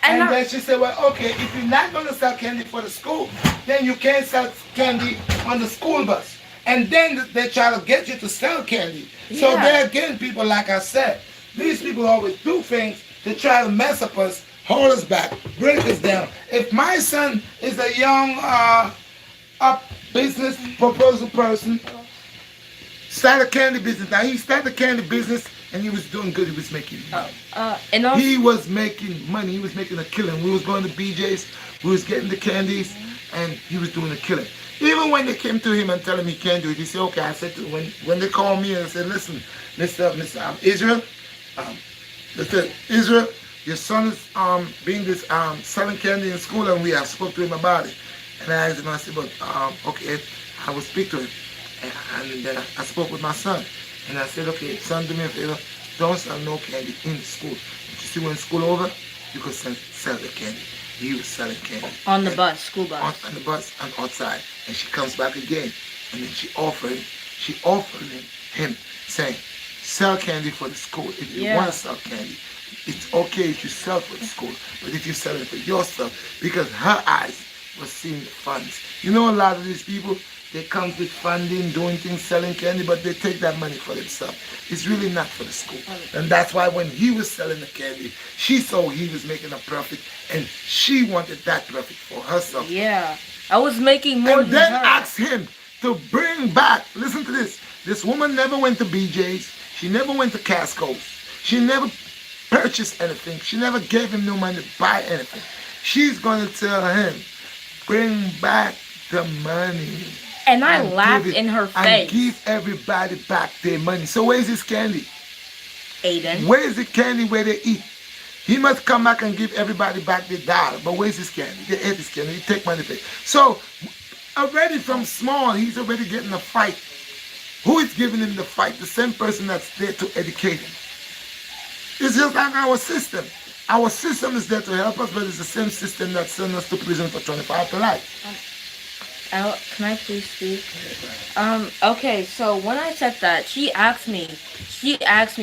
And then she said, well, okay, if you're not going to sell candy for the school, then you can't sell candy on the school bus. And then they try to get you to sell candy. Yeah. So there again, people, like I said, these people always do things to try to mess up us, hold us back, break us down. If my son is a young up business proposal person, start a candy business. Now he started the candy business and he was doing good. He was making money. He was making money. He was making a killing. We was going to BJ's. We was getting the candies, and he was doing a killing. Even when they came to him and tell him he can't do it, he said, okay. I said to when they called me and I said, listen, Mr. Israel, Israel, your son is being this selling candy in school, and we have spoke to him about it. And I asked him, I said, but okay, I will speak to him. And I spoke with my son. And I said, okay, son, do me a favor. Don't sell no candy in school. But you see, when school over, you could sell the candy. He was selling candy. On the bus, school bus. On the bus and outside. And she comes back again. And then she offered him saying, sell candy for the school. If you want to sell candy, it's okay if you sell for the school. But if you sell it for yourself, because her eyes was seeing the funds. You know, a lot of these people, They come with funding, doing things, selling candy, but they take that money for themselves. It's really not for the school. And that's why when he was selling the candy, she saw he was making a profit, and she wanted that profit for herself. Yeah. I was making more And than then her. asked him to bring back, listen to this, this woman never went to BJ's, she never went to Casco's, she never purchased anything, she never gave him no money to buy anything. She's going to tell him, bring back the money. And I and laughed give it, in her and face. give everybody back their money. So where's his candy? Aiden. Where's the candy where they eat? He must come back and give everybody back their dollar. But where's his candy? They ate his candy. He take money to pay. So already from small, he's already getting a fight. Who is giving him the fight? The same person that's there to educate him. It's just like our system. Our system is there to help us, but it's the same system that sends us to prison for 25 to life. Can I please speak? Okay, so when I said that, she asked me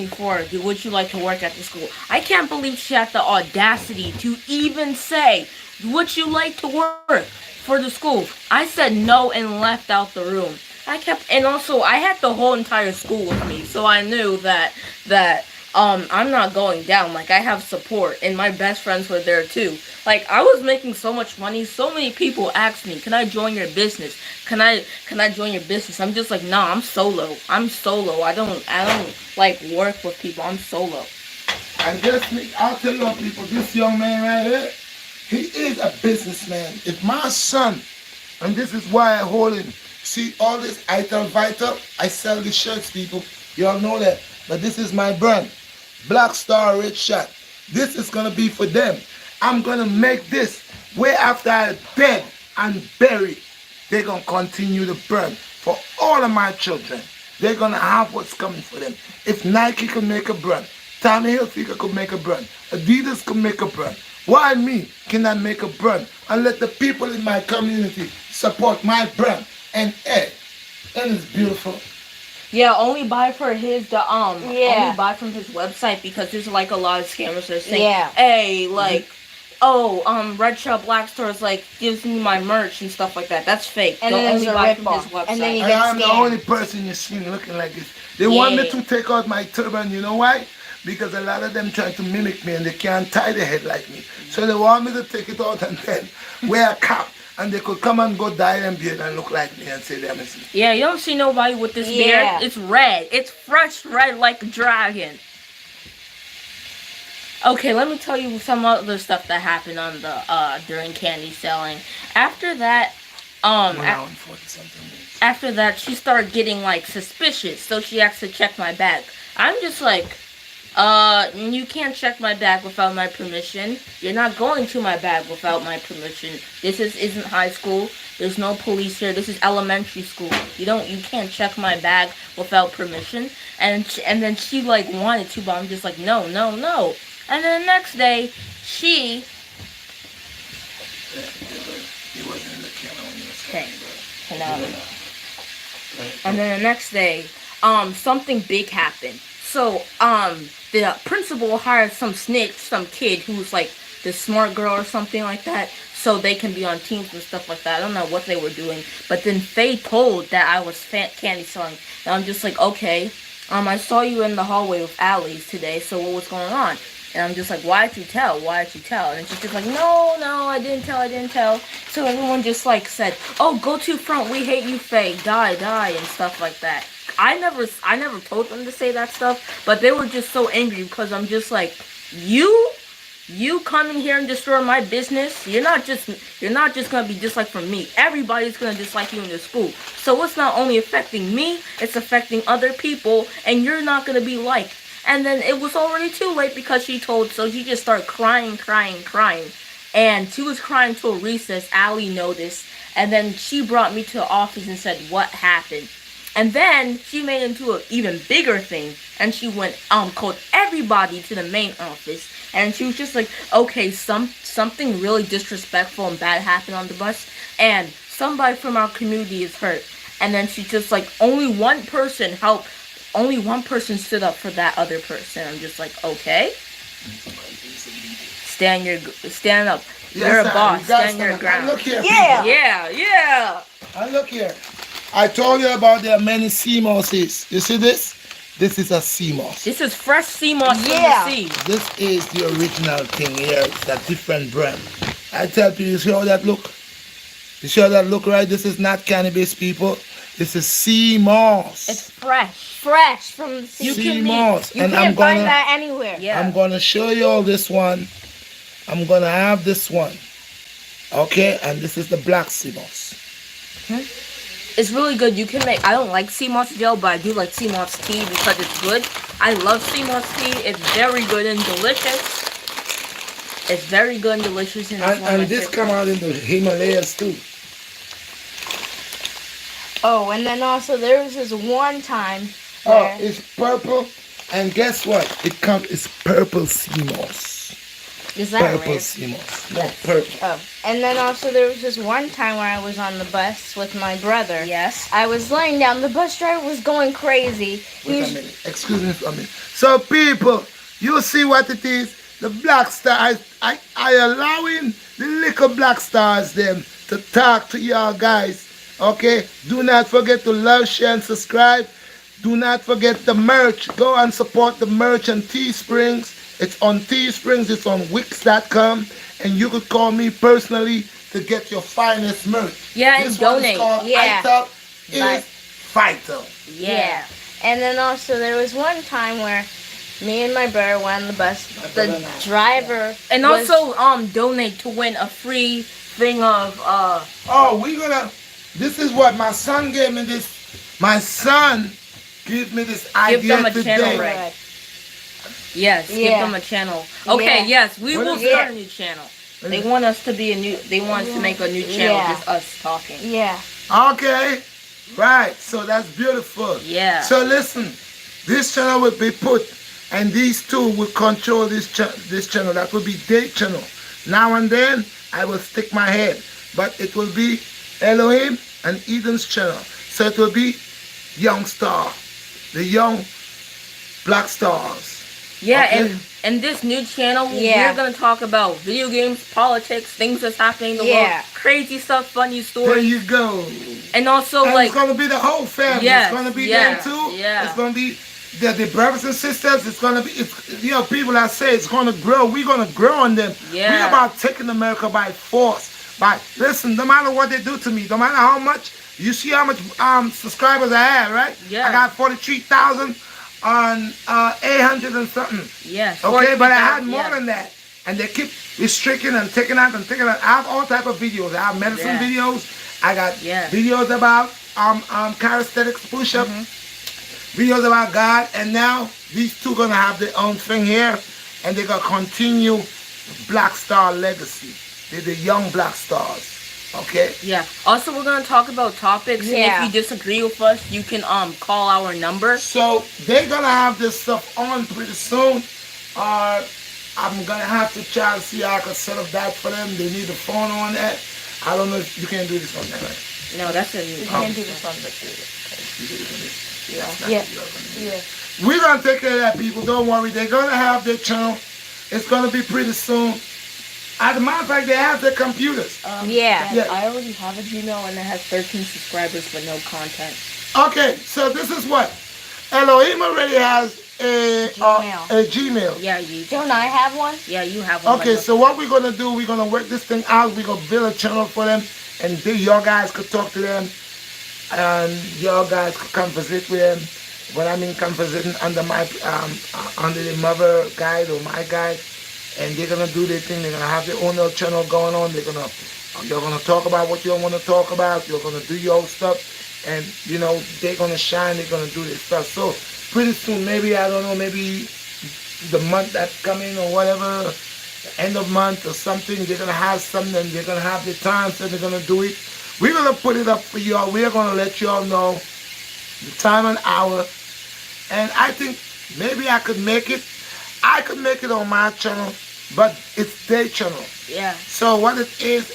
for, would you like to work at the school? I can't believe she had the audacity to even say, would you like to work for the school? I said no and left out the room. And also I had the whole entire school with me, so I knew that I'm not going down. Like, I have support, and my best friends were there too. Like, I was making so much money. So many people asked me, can I join your business? Can I join your business? I'm just like, no, I'm solo. I don't like work with people. I'm solo. And I'll tell you what, people, this young man right here, he is a businessman. If my son, and this is why I hold him, see all this vital, I sell these shirts, people. You all know that. But this is my brand, BlackStar Redshot. This is going to be for them. I'm going to make this way after I'm dead and buried. They're going to continue to burn for all of my children. They're going to have what's coming for them. If Nike could make a brand, Tommy Hilfiger could make a brand, Adidas could make a brand, why me cannot make a brand and let the people in my community support my brand? And hey, that is beautiful. Yeah, only buy for his Yeah. only buy from his website, because there's like a lot of scammers that are saying, Yeah. hey, like, Redshot BlackStar is like gives me my merch and stuff like that. That's fake. And Don't then only there's a buy from ripoff. his website. And then you And get I'm the scammed. only person you're seeing looking like this. They want me Yeah. to take out my turban, you know why? Because a lot of them try to mimic me and they can't tie their head like me. So they want me to take it out and then wear a cap. And they could come and go dye them beard and look like me and say they're missing. Yeah, you don't see nobody with this Yeah. beard. It's red. It's fresh red like a dragon. Okay, let me tell you some other stuff that happened on the during candy selling. After that, 1 hour and 40-something minutes. after that, she started getting like suspicious, so she asked to check my bag. I'm just like, you can't check my bag without my permission. You're not going to my bag without my permission. This isn't high school. There's no police here. This is elementary school. You can't check my bag without permission. And then she like wanted to, but I'm just like, no. And then the next day, she. He wasn't in the camera when he was Okay. saying, And then the next day, something big happened. So, the principal hired some snitch, some kid who's like the smart girl or something like that, so they can be on teams and stuff like that. I don't know what they were doing, but then Faye told that I was candy selling, and I'm just like, okay, I saw you in the hallway with Allie's today, so what was going on? And I'm just like, why did you tell? And she's just like, no, I didn't tell. So everyone just like said, oh, go to front, we hate you, Faye, die, and stuff like that. I never told them to say that stuff, but they were just so angry because I'm just like, you come in here and destroy my business. You're not just gonna be dislike from me. Everybody's gonna dislike you in the school. So it's not only affecting me, it's affecting other people, and you're not gonna be liked. And then it was already too late because she told, so she just started crying. And she was crying till recess. Allie noticed, and then she brought me to the office and said, what happened? And then she made it into an even bigger thing, and she called everybody to the main office, and she was just like, okay, something really disrespectful and bad happened on the bus, and somebody from our community is hurt. And then she just like, only one person stood up for that other person. I'm just like, okay, stand up. Yes, You're a sir. boss. You gotta Stand your stand up. ground. Look here, Yeah. people. Yeah. And look here. I told you about there are many sea mosses. You see this? This is a sea moss. This is fresh sea moss Yeah. from the sea. This is the original thing here. It's a different brand. I tell people, you see how that look? You see how that look, right? This is not cannabis, people. This is sea moss. It's fresh from the sea. You sea can be- moss. You And can't I'm find gonna, that anywhere. Yeah. I'm gonna show you all this one. I'm gonna have this one. Okay, and this is the black sea moss. It's really good. You can make. I don't like sea moss gel, but I do like sea moss tea because it's good. I love sea moss tea. It's very good and delicious. It's very good and delicious. And, it's one of And my this favorites. come out in the Himalayas too. Oh, and then also there was this one time Oh, where it's purple. And guess what? It's purple sea moss. is that Purple right? sea moss. No, purple. Oh, and then also there was this one time where I was on the bus with my brother. Yes. I was laying down. The bus driver was going crazy. He Wait a was minute. Excuse me for a minute. So people, you see what it is? The black stars, I allowing the little black stars them to talk to y'all guys. Okay? Do not forget to love, share, and subscribe. Do not forget the merch. Go and support the merch on Teesprings. It's on Teesprings, it's on Wix.com, and you could call me personally to get your finest merch. Yeah, and This one donate. is called Yeah. Vital Right. is Vital. Yeah. And then also there was one time where me and my brother went on the bus. brother The and I. driver And was- also donate to win a free thing of Oh, this is what my son gave me this. My son gave me this Give idea them a channel, today. right? Yes, give Yeah. them a channel. Okay, Yeah. yes, we What will is start it? a new channel. They want us to be they want us to make a new channel, Yeah. just us talking. Yeah. Okay, right. So that's beautiful. Yeah. So listen, this channel will be put, and these two will control this channel. That will be their channel. Now and then, I will stick my head, but it will be Elohim and Eden's channel. So it will be Young Star, the young black stars. Yeah, Okay. and this new channel, Yeah. we're gonna talk about video games, politics, things that's happening in the Yeah. world, crazy stuff, funny There stories, you go. and also And like it's gonna be the whole family. Yes, It's gonna be yes, them too. yeah. It's gonna be the brothers and sisters. It's gonna be people that say it's gonna grow. We're gonna grow on them. Yeah. We're about taking America by force. Listen, no matter what they do to me, no matter how much you see how much subscribers I have, right? Yeah. I got 43,000 on 800 and something. yes, Okay, but I had 40,000, more yeah. than that. And they keep restricting and taking out and taking out. I have all type of videos. I have medicine Yeah. videos. I got Yeah. videos about calisthenics, push-up, videos about God, and now these two gonna have their own thing here, and they're gonna continue Black Star legacy. They're the young Black Stars. Okay? Yeah. Also, we're gonna talk about topics, Yeah. and if you disagree with us, you can call our number. So they're gonna have this stuff on pretty soon. I'm gonna have to try to see how I can set up that for them. They need a phone on that. I don't know if you can do this on that, right? No, that's a You can't do this one, but do it. You do this on this. Yeah. That's not Yeah. what you're gonna do. Yeah. We're gonna take care of that, people. Don't worry. They're gonna have their channel. It's gonna be pretty soon. As a matter of fact, they have their computers. Yeah. Dad, Yeah. I already have a Gmail, and it has 13 subscribers but no content. Okay, so this is what Elohim already has a Gmail. Yeah, you. Don't I have one? Yeah, you have one. Okay, like so what we're gonna do, we're gonna work this thing out. We're gonna build a channel for them, and your guys could talk to them, and your guys could come visit with them. When I mean come visiting under my under the mother guide or my guide, and they're gonna do their thing. They're gonna have their own little channel going on. You're gonna talk about what you want to talk about. You're gonna do your own stuff, and you know they're gonna shine. They're gonna do their stuff. So pretty soon, maybe I don't know, maybe the month that's coming or whatever, the end of month or something, they're gonna have something. And they're gonna have the time, so they're gonna do it. We're gonna put it up for y'all. We're gonna let y'all know the time and hour. And I think maybe I could make it. I could make it on my channel, but it's their channel. Yeah. So what it is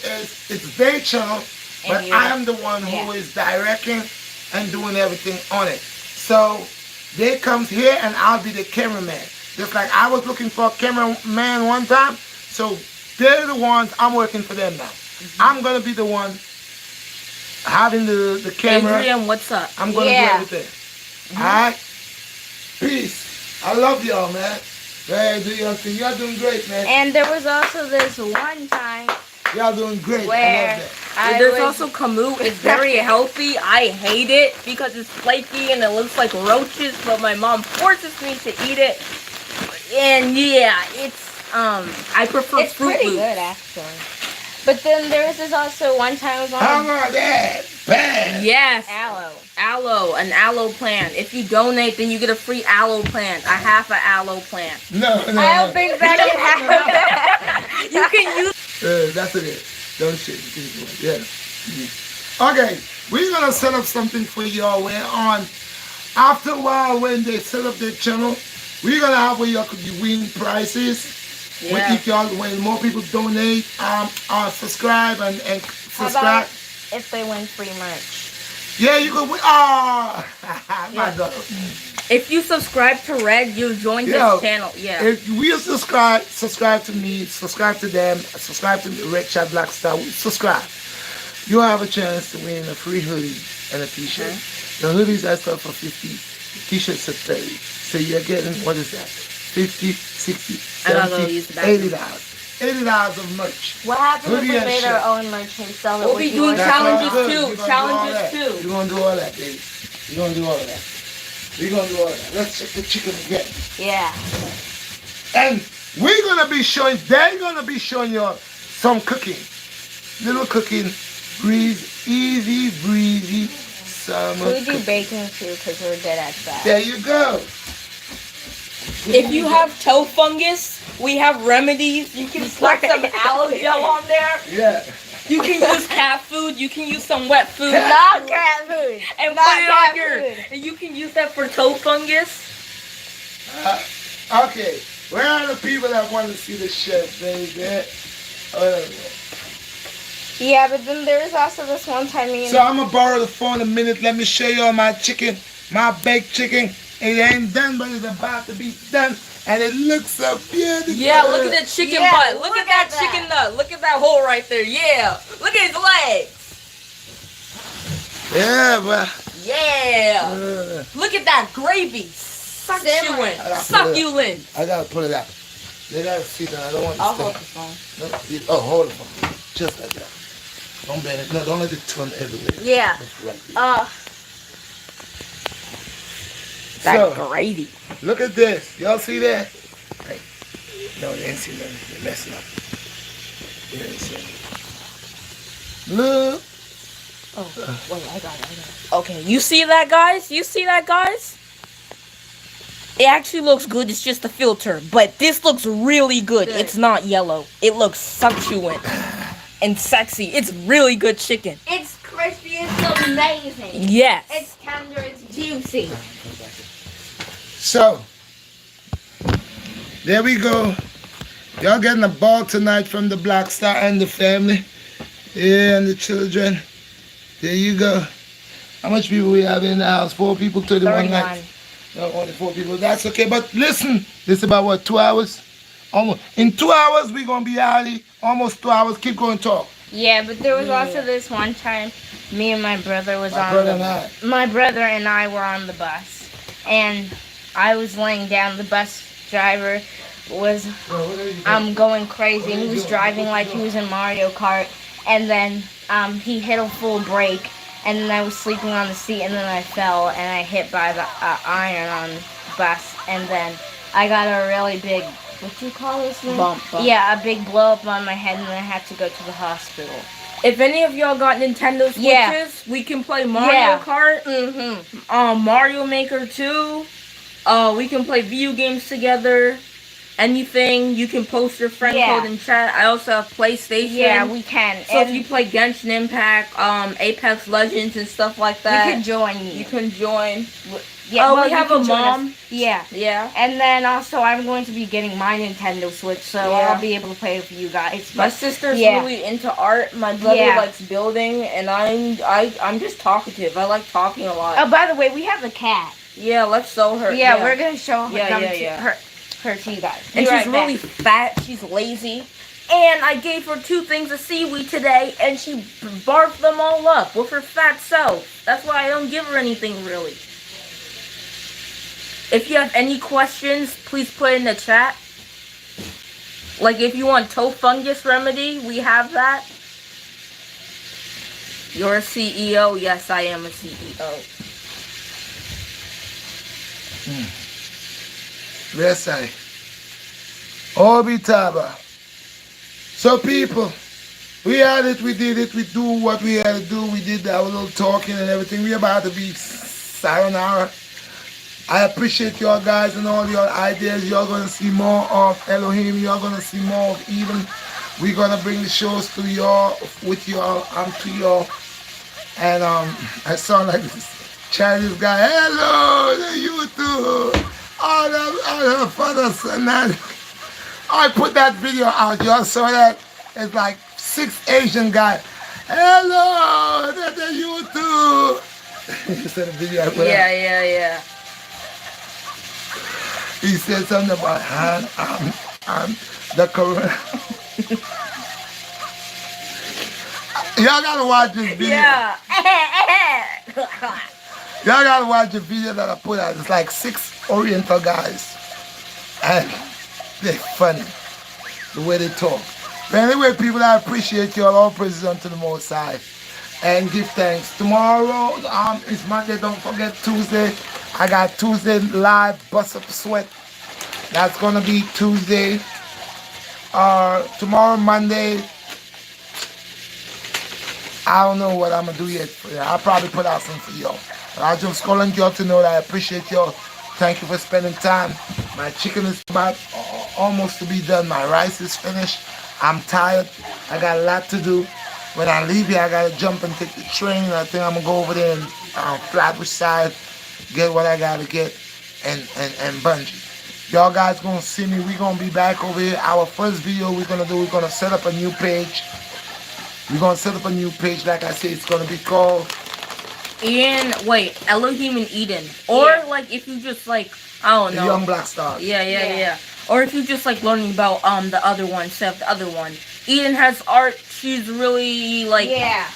it's their channel, but And you- I am the one who is directing and doing everything on it. So they comes here and I'll be the cameraman. Just like I was looking for a cameraman one time. So they're the ones, I'm working for them now. I'm gonna be the one having the camera. Adrian, what's up? I'm gonna do everything. Alright? Peace. I love y'all, man. Man, do your thing. Y'all doing great, man. And there was also this one time Y'all doing great. where There's also Camus. It's very healthy. I hate it because it's flaky and it looks like roaches, but my mom forces me to eat it. And yeah, it's I prefer it's Fruit pretty Loops. good actually. But then there was this also one time I was How on about that? Bad. Yes, aloe. an aloe plant. If you donate, then you get a free aloe plant, a half an aloe plant. No. I don't think that can happen. You can use. That's it. Don't shit. Yeah. Okay, we're gonna set up something for y'all. Where on after a while, when they set up their channel, we're gonna have where y'all could win prizes. Yeah. If y'all, when more people donate, subscribe and How subscribe. about if they win free merch? Yeah, you can win. Oh, my God. If you subscribe to Red, you join this Yo, channel. Yeah. If we subscribe to me, subscribe to them, subscribe to Redshot BlackStar, subscribe. You'll have a chance to win a free hoodie and a t-shirt. The hoodies are stuff for 50, t-shirts are 30. So you're getting, what is that? 50, 60, I gotta go 70, use the bathroom. $80. $80 of merch. What happens if Hoodie we and made shirt. our own merch and sell it We'll with be doing yours? That's all challenges good. too. You're gonna do all Challenges that. too. You're gonna do all that, baby. You're gonna do all of that. We're gonna do all that. Let's check the chicken again. Yeah. And they're gonna be showing you some cooking. Little cooking, easy breezy summer We do cooking. baking too because we're good at that. There you go. If you have toe fungus, we have remedies. You can slap some aloe gel on there. Yeah. You can use cat food. You can use some wet food. Not cat food. And Not put it on cat your. food. And you can use that for toe fungus. Okay. Where are the people that want to see the chef, baby? Yeah, but then there was also this one time me and So I'm gonna borrow the phone a minute. Let me show you all my chicken, my baked chicken. It ain't done, but it's about to be done, and it looks so beautiful. Yeah, look at that chicken Yeah, butt. Look look at that at that. chicken nut. Look at that hole right there. Yeah. Look at his legs. Yeah, but Yeah. Look at that gravy. Succulent. Succulent. I gotta put it out. They gotta see that. I don't want to I'll stay. hold the phone. No, hold the phone. Just like that. Don't bend it. No, don't let it turn everywhere. yeah. Just right there. That So, gravy. look at this. Y'all see that? Hey. No, they ain't see nothing. They're messing up. They ain't see it. Look. Oh, wait, I got it. Okay, you see that, guys? You see that, guys? It actually looks good. It's just a filter. But this looks really good. Good. It's not yellow. It looks succulent and sexy. It's really good chicken. It's crispy. It's amazing. Yes. It's tender. It's juicy. So, there we go. Y'all getting a ball tonight from the BlackStar and the family. Yeah, and the children. There you go. How much people we have in the house? 4 people, 31 31. nights. No, only 4 people. That's okay. But listen, this is about what, 2 hours? Almost. In 2 hours, we're going to be out. Almost 2 hours. Keep going, talk. Yeah, but there was also this one time me and my brother was My on brother the, and I. my brother and I were on the bus, and I was laying down. The bus driver was going crazy, and he was driving like he was in Mario Kart, and then he hit a full brake, and then I was sleeping on the seat, and then I fell, and I hit by the iron on the bus, and then I got a really big, what do you call this thing? Bump. Yeah, a big blow up on my head, and then I had to go to the hospital. If any of y'all got Nintendo Switches, Yeah. we can play Mario Yeah. Kart, Mm-hmm. Mario Maker 2. We can play video games together. Anything. You can post your friend Yeah. code in chat. I also have PlayStation. Yeah, we can. So if you play Genshin Impact, Apex Legends and stuff like that, we could join you. you can join. Yeah, Oh, well, we you have can a join mom. us. Yeah. Yeah. And then also I'm going to be getting my Nintendo Switch, so Yeah. I'll be able to play with you guys. My But sister's yeah. really into art. My brother Yeah. likes building, and I'm just talkative. I like talking a lot. oh, by the way, we have a cat. Yeah, let's show her. Yeah, we're gonna show her, Yeah, them yeah, to, yeah. her to you guys. And Be she's right back. really fat. She's lazy. And I gave her 2 things of seaweed today, and she barfed them all up with her fat self. That's why I don't give her anything, really. If you have any questions, please put in the chat. Like, if you want toe fungus remedy, we have that. You're a CEO? Yes, I am a CEO. Yes, I. Obitaba. So people, we had it, we did it, we do what we had to do, we did our little talking and everything. We about to be sayonara. I appreciate y'all guys and all your ideas. Y'all gonna see more of Elohim, y'all gonna see more of Eden. We're gonna bring the shows to y'all, with y'all, to y'all. And I sound like this Chinese guy, hello, the YouTube, all the fathers and that. I put that video out, y'all saw that? It's like 6 Asian guys. Hello, that's the YouTube. You said the video I put out? Yeah. He said something about the corona. Y'all gotta watch this video. Yeah. Y'all gotta watch the video that I put out. It's like 6 Oriental guys. And they're funny, the way they talk. But anyway, people, I appreciate you all praises unto the Most High. And give thanks. Tomorrow is Monday. Don't forget Tuesday. I got Tuesday live, Bust Up Sweat. That's going to be Tuesday. Tomorrow, Monday, I don't know what I'm going to do yet. I'll probably put out some for y'all. I just calling y'all to know that I appreciate y'all. Thank you for spending time. My chicken is about almost to be done. My rice is finished. I'm tired. I got a lot to do. When I leave here, I got to jump and take the train. I think I'm going to go over there and Flatbush side, get what I got to get, and bungee. Y'all guys going to see me. We're going to be back over here. Our first video we're going to set up a new page. We're going to set up a new page. Like I said, it's going to be called Elohim and Eden. Or, like, if you just, like, I don't know. Young Black Stars. Yeah. Or if you just, like, learning about, the other one, instead of the other one. Eden has art. She's really, like,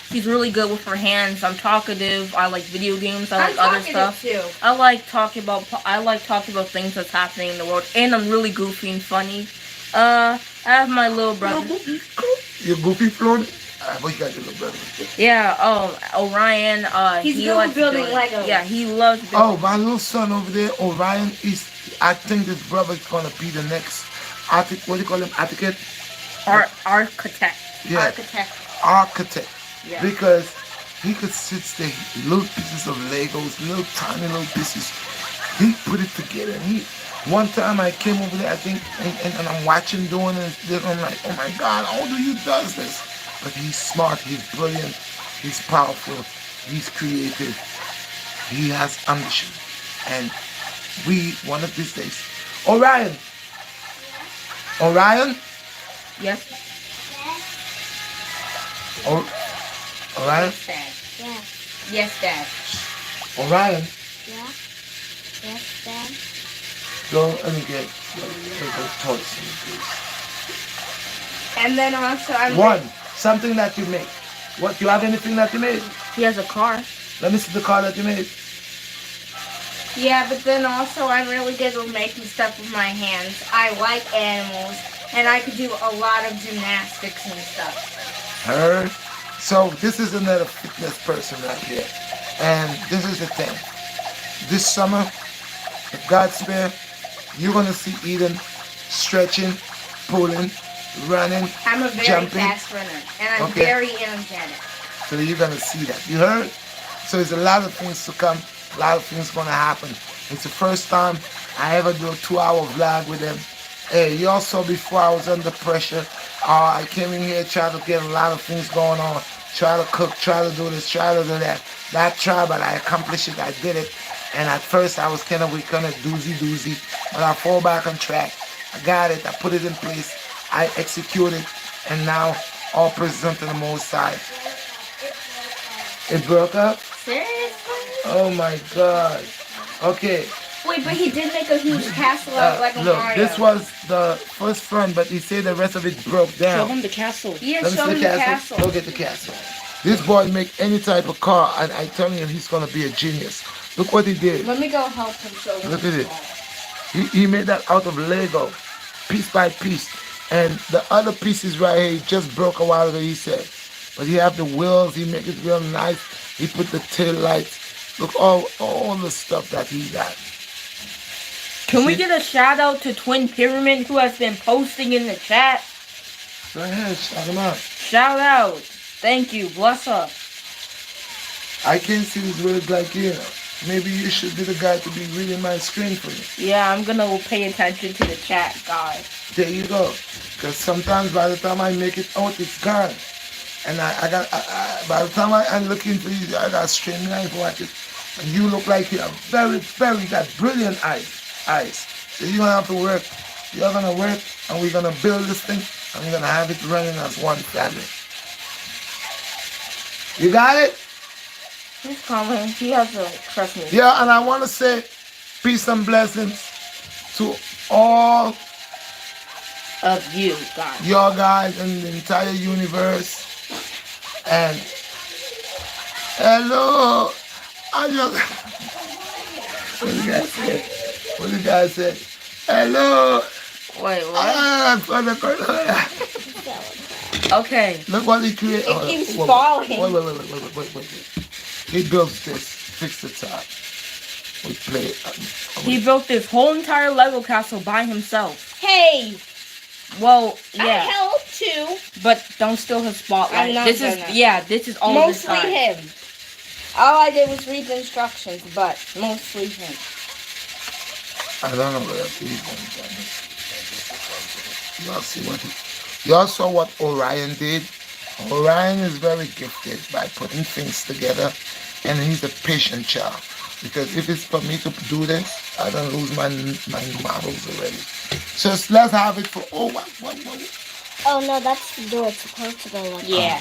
she's really good with her hands. I'm talkative. I like video games. I like other stuff. Too. I like talking about things that's happening in the world. And I'm really goofy and funny. I have my little brother. You're goofy, Floyd? What you got your little brother? Yeah, Orion, he's good at building Lego. Yeah, he loves building. Oh, my little son over there, Orion, I think this brother's gonna be the next what do you call him? Architect? Architect. Yeah. Architect. Yeah. Because he could sit there, little pieces of Legos, little tiny little pieces. He put it together. And one time I came over there, I think, and I'm watching doing this, and I'm like, oh my God, how do you does this? But he's smart, he's brilliant, he's powerful, he's creative, he has ambition. And one of these days. Orion! Orion? Yes. Orion? Yeah. Yes, Dad. Orion? Yeah. Yes, Dad. Go, let me get those toys, please. And then also Something that you made. What, you have anything that you made? He has a car. Let me see the car that you made. Yeah, but then also I'm really good with making stuff with my hands. I like animals, and I could do a lot of gymnastics and stuff. Heard? So this is another fitness person right here. And this is the thing. This summer, if God spare, you're going to see Eden stretching, pulling, running, I'm a very jumping. fast runner, and I'm very energetic. So you're going to see that. You heard? So there's a lot of things to come. A lot of things going to happen. It's the first time I ever do a 2-hour vlog with him. Hey, you all saw before I was under pressure. I came in here trying to get a lot of things going on. Try to cook, try to do this, try to do that. That try, but I accomplished it. I did it. And at first I was kind of doozy. But I fall back on track. I got it. I put it in place. I executed. And now all praise unto the Most High. It broke up? Seriously? Oh my God. Okay. Wait, but he did make a huge castle out like a Look, Mario. this was the first front, but he said the rest of it broke Show down. him the castle. Yeah, Let me show see him the castle. Go get the castle. This boy make any type of car, and I tell you, he's gonna be a genius. Look what he did. Let me go help him show him. Look at it. He made that out of Lego, piece by piece. And the other pieces right here, he just broke a while ago, he said. But he have the wheels, he make it real nice. He put the tail lights. Look, all the stuff that he got. Can we get a shout out to Twin Pyramid who has been posting in the chat? Go ahead, shout him out. Shout out. Thank you. Bless up. I can't see these words like you. Maybe you should be the guy to be reading my screen for me. Yeah, I'm gonna pay attention to the chat, guys. There you go. Because sometimes by the time I make it out, it's gone. And by the time I'm looking for you, I got streamline for it. And you look like you have you got brilliant eyes. So you're going to have to work. You're going to work, and we're going to build this thing, and we're going to have it running as one family. You got it? He's coming. He has to trust me. Yeah, and I want to say peace and blessings to all Of you, guys. your guys in the entire universe. And hello, I just what the guy said? Hello. Wait, what? Okay. Look what he created. It keeps falling. Wait. He built this. Fix the top. We play it. He built this whole entire Lego castle by himself. Hey, Well, I yeah, helped too. but don't steal his spotlight. I'm not This gonna. is all of his Mostly time. him. All I did was read the instructions, but mostly him. I don't know where he's going. Y'all see what y'all saw what Orion did? Orion is very gifted by putting things together, and he's a patient child. Because if it's for me to do this, I don't lose my models already. So let's have it for what? Oh no, that's the door. It's supposed to go like Yeah,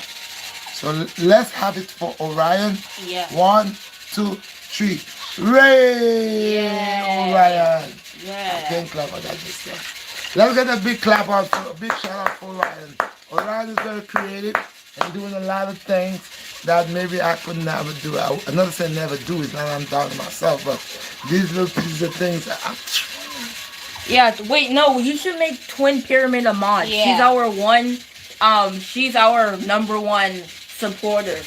So let's have it for Orion. yeah, 1, 2, 3. Ray! Yeah. Orion! yeah. Can't clap for that this time. Let's get a big clap out for a big shout out for Orion. Orion is very creative and doing a lot of things that maybe I could never do. I never say never do, it's not I'm down to myself, but these little pieces of things Yeah, wait, no, you should make Twin Pyramid a mod. Yeah. She's our number one supporter.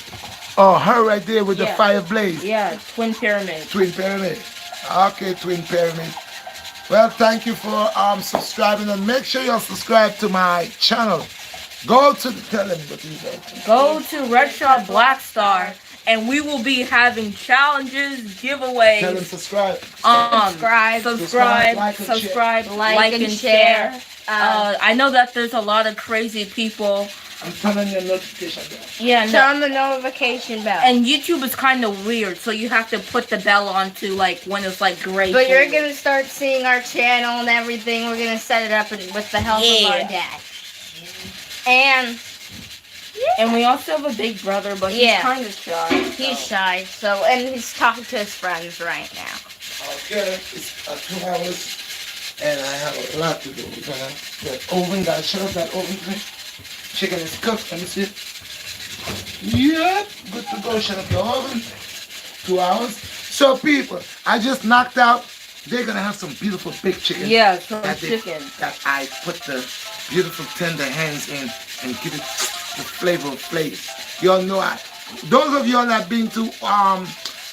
oh, her right there with the Yeah. fire blaze. Yeah, Twin Pyramid. Twin Pyramid. Okay, Twin Pyramid. Well, thank you for subscribing, and make sure you're subscribed to my channel. Go to tell them what you do. Go to Redshot BlackStar, and we will be having challenges, giveaways. Tell them subscribe. Subscribe, like and share. I know that there's a lot of crazy people. I'm turning your notification bell. Yeah, Turn no. on the notification bell. And YouTube is kind of weird, so you have to put the bell on to like when it's like gray. But you're gonna start seeing our channel and everything. We're gonna set it up with the help of our dad. And we also have a big brother, but he's Yeah. kind of shy. he's shy, so and he's talking to his friends right now. Okay, it's 2 hours, and I have a lot to do. We're gonna get oven, gotta shut up that oven thing. Chicken is cooked, let me see. Yep, good to go, shut up your oven. 2 hours. So people, I just knocked out, they're gonna have some beautiful big chicken. Yeah, some that chicken. That I put the beautiful tender hands in and give it the flavor of flavor. Y'all know those of y'all that been to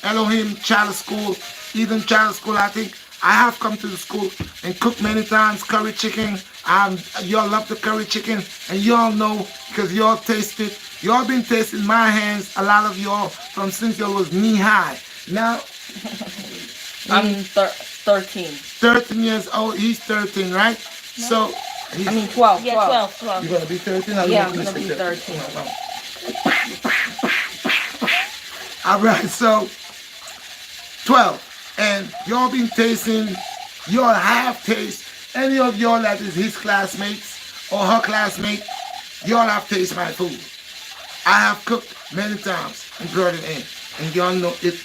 Elohim Charter School, Eden Charter School, I think I have come to the school and cooked many times curry chicken. Y'all love the curry chicken, and y'all know because y'all tasted. Y'all been tasting my hands. A lot of y'all from since y'all was knee high. Now I'm 13. 13 years old. He's 13, right? So. I mean 12. Yeah, 12. You're gonna be 13? Yeah, I'm gonna be 13. Alright, so 12. And y'all been tasting, y'all have tasted, any of y'all that is his classmates or her classmate, y'all have tasted my food. I have cooked many times and brought it in. And y'all know it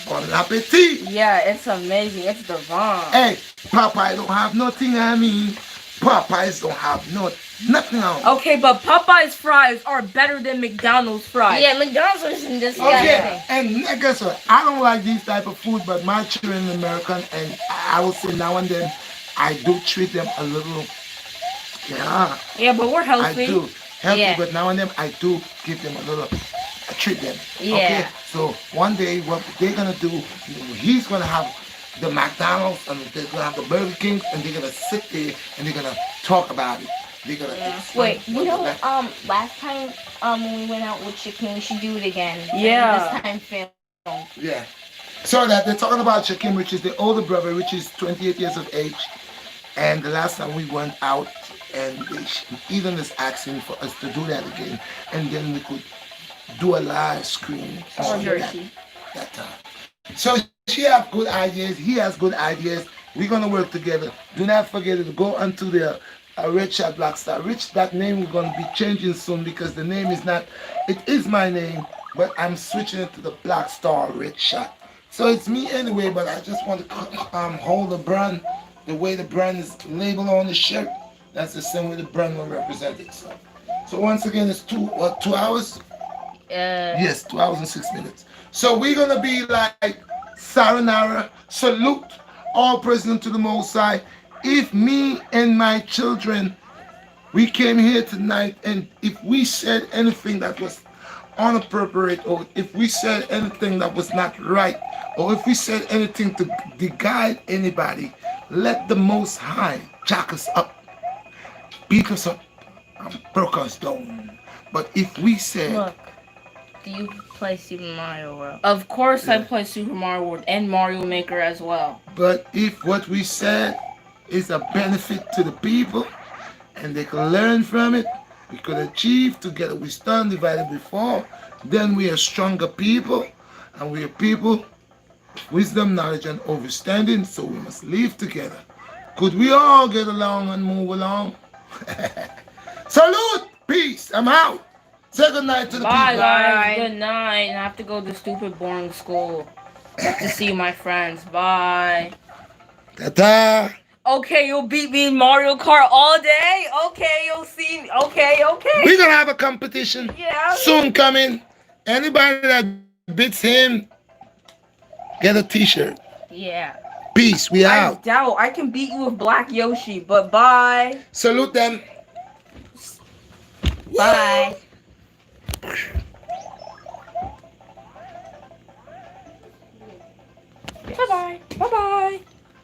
Bon appetit. Yeah, it's amazing. It's divine. Hey, Popeye don't have nothing on me. Popeyes don't have nothing on me. Okay, but Popeye's fries are better than McDonald's fries. Yeah, McDonald's isn't disgusting. Okay, and guess what? I don't like these type of food, but my children are American, and I will say now and then, I do treat them a little, yeah, Yeah, but we're healthy. I do. Healthy, Yeah. but now and then I do give them a little, I treat them. Yeah. Okay, so one day what they're gonna do, he's gonna have the McDonald's and they're gonna have the Burger King, and they're gonna sit there and they're gonna talk about it. They're gonna explain Wait, you know, last time when we went out with Chicken, we should do it again. Yeah. This time film. Yeah. So that they're talking about Shakim, which is the older brother, which is 28 years of age. And the last time we went out, and Eden is asking for us to do that again, and then we could do a live screen on that time. So she have good ideas. He has good ideas. We're gonna work together. Do not forget to go onto the Redshot BlackStar. That name we're gonna be changing soon because the name is not. It is my name, but I'm switching it to the BlackStar Redshot. So it's me anyway, but I just want to hold the brand the way the brand is labeled on the shirt. That's the same way the brand will represent itself. So once again, it's 2 hours? Yes, 2 hours and 6 minutes. So we're gonna be like Saranara, salute all president to the Most High. If me and my children, we came here tonight, and if we said anything that was inappropriate, or if we said anything that was not right, or if we said anything to guide anybody, let the Most High jack us up, beat us up, and broke us down. But if we said, Look, do you play Super Mario World? Of course, I play Super Mario World and Mario Maker as well. but if what we said is a benefit to the people, and they can learn from it, we could achieve together. We stand divided before, then we are stronger people, and we are people, wisdom, knowledge, and understanding, so we must live together. Could we all get along and move along? Salute! Peace! I'm out! Say good night to the Bye, people. guys. Good night. I have to go to stupid, boring school. Have to see my friends. Bye. Ta-ta! Okay, you'll beat me in Mario Kart all day? Okay, you'll see me. Okay. We're gonna have a competition Yeah. soon coming. Anybody that beats him, get a t-shirt. Yeah. Peace, we I out. doubt I can beat you with Black Yoshi, but bye. Salute them. Bye. Bye-bye. Bye-bye.